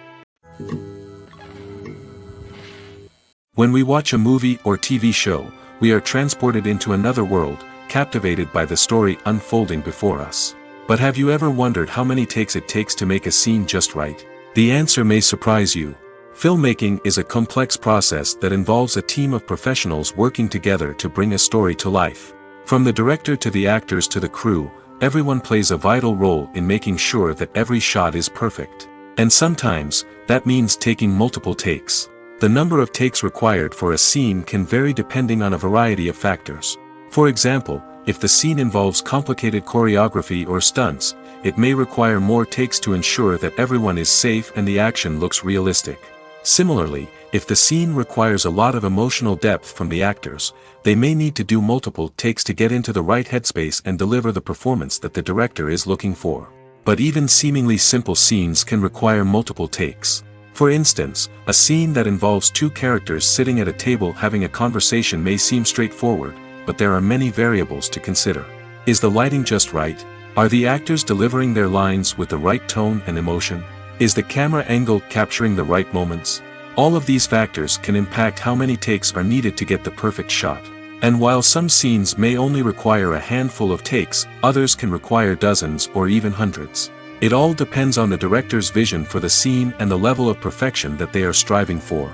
When we watch a movie or TV show, we are transported into another world, captivated by the story unfolding before us. But have you ever wondered how many takes it takes to make a scene just right? The answer may surprise you. Filmmaking is a complex process that involves a team of professionals working together to bring a story to life. From the director to the actors to the crew, everyone plays a vital role in making sure that every shot is perfect. And sometimes, that means taking multiple takes. The number of takes required for a scene can vary depending on a variety of factors. For example, if the scene involves complicated choreography or stunts, it may require more takes to ensure that everyone is safe and the action looks realistic. Similarly, if the scene requires a lot of emotional depth from the actors, they may need to do multiple takes to get into the right headspace and deliver the performance that the director is looking for. But even seemingly simple scenes can require multiple takes. For instance, a scene that involves two characters sitting at a table having a conversation may seem straightforward, but there are many variables to consider. Is the lighting just right? Are the actors delivering their lines with the right tone and emotion? Is the camera angle capturing the right moments? All of these factors can impact how many takes are needed to get the perfect shot. And while some scenes may only require a handful of takes, others can require dozens or even hundreds. It all depends on the director's vision for the scene and the level of perfection that they are striving for.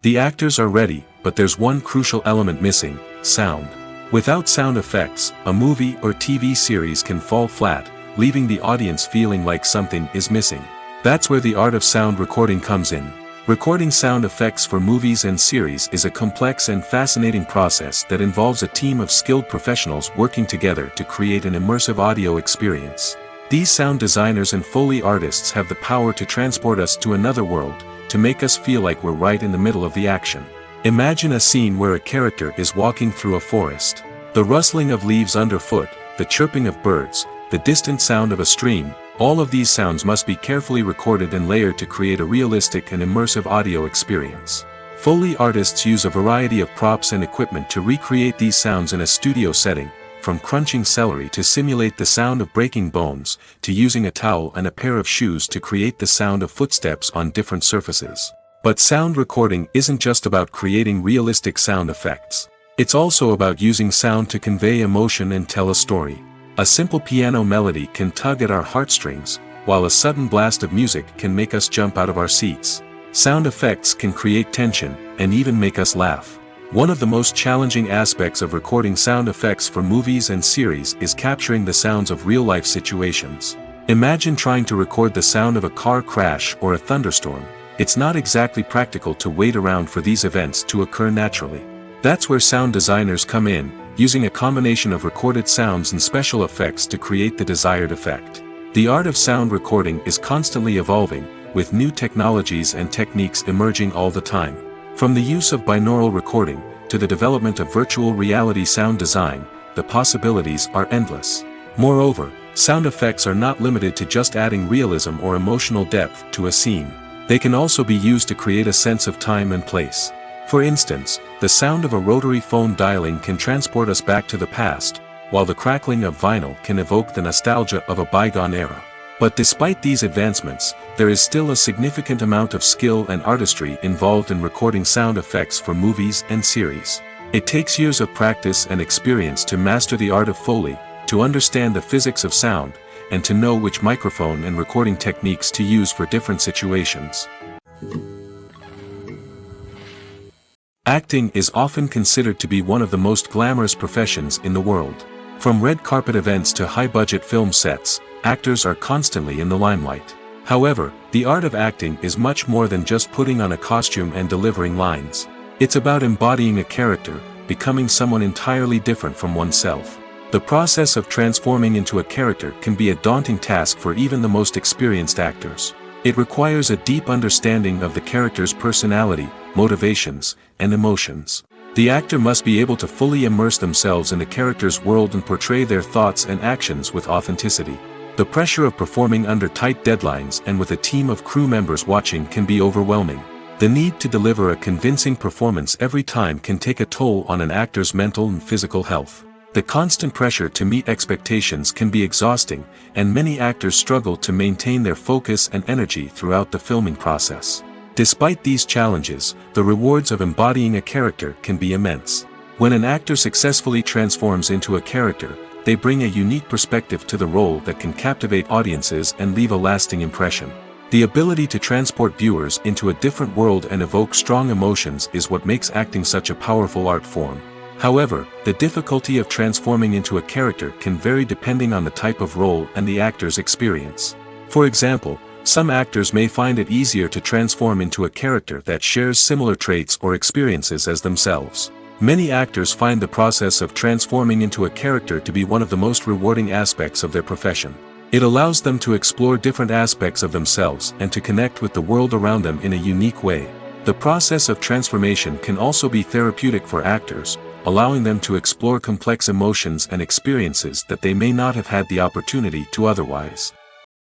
The actors are ready, but there's one crucial element missing: sound. Without sound effects, a movie or TV series can fall flat, leaving the audience feeling like something is missing. That's where the art of sound recording comes in. Recording sound effects for movies and series is a complex and fascinating process that involves a team of skilled professionals working together to create an immersive audio experience. These sound designers and Foley artists have the power to transport us to another world, to make us feel like we're right in the middle of the action. Imagine a scene where a character is walking through a forest. The rustling of leaves underfoot, the chirping of birds, the distant sound of a stream, all of these sounds must be carefully recorded and layered to create a realistic and immersive audio experience. Foley artists use a variety of props and equipment to recreate these sounds in a studio setting, from crunching celery to simulate the sound of breaking bones, to using a towel and a pair of shoes to create the sound of footsteps on different surfaces. But sound recording isn't just about creating realistic sound effects. It's also about using sound to convey emotion and tell a story. A simple piano melody can tug at our heartstrings, while a sudden blast of music can make us jump out of our seats. Sound effects can create tension, and even make us laugh. One of the most challenging aspects of recording sound effects for movies and series is capturing the sounds of real-life situations. Imagine trying to record the sound of a car crash or a thunderstorm. It's not exactly practical to wait around for these events to occur naturally. That's where sound designers come in, using a combination of recorded sounds and special effects to create the desired effect. The art of sound recording is constantly evolving, with new technologies and techniques emerging all the time. From the use of binaural recording, to the development of virtual reality sound design, the possibilities are endless. Moreover, sound effects are not limited to just adding realism or emotional depth to a scene. They can also be used to create a sense of time and place. For instance, the sound of a rotary phone dialing can transport us back to the past, while the crackling of vinyl can evoke the nostalgia of a bygone era. But despite these advancements, there is still a significant amount of skill and artistry involved in recording sound effects for movies and series. It takes years of practice and experience to master the art of Foley, to understand the physics of sound, and to know which microphone and recording techniques to use for different situations. Acting is often considered to be one of the most glamorous professions in the world. From red carpet events to high-budget film sets, actors are constantly in the limelight. However, the art of acting is much more than just putting on a costume and delivering lines. It's about embodying a character, becoming someone entirely different from oneself. The process of transforming into a character can be a daunting task for even the most experienced actors. It requires a deep understanding of the character's personality, motivations, and emotions. The actor must be able to fully immerse themselves in the character's world and portray their thoughts and actions with authenticity. The pressure of performing under tight deadlines and with a team of crew members watching can be overwhelming. The need to deliver a convincing performance every time can take a toll on an actor's mental and physical health. The constant pressure to meet expectations can be exhausting, and many actors struggle to maintain their focus and energy throughout the filming process. Despite these challenges, the rewards of embodying a character can be immense. When an actor successfully transforms into a character, they bring a unique perspective to the role that can captivate audiences and leave a lasting impression. The ability to transport viewers into a different world and evoke strong emotions is what makes acting such a powerful art form. However, the difficulty of transforming into a character can vary depending on the type of role and the actor's experience. For example, some actors may find it easier to transform into a character that shares similar traits or experiences as themselves. Many actors find the process of transforming into a character to be one of the most rewarding aspects of their profession. It allows them to explore different aspects of themselves and to connect with the world around them in a unique way. The process of transformation can also be therapeutic for actors, allowing them to explore complex emotions and experiences that they may not have had the opportunity to otherwise.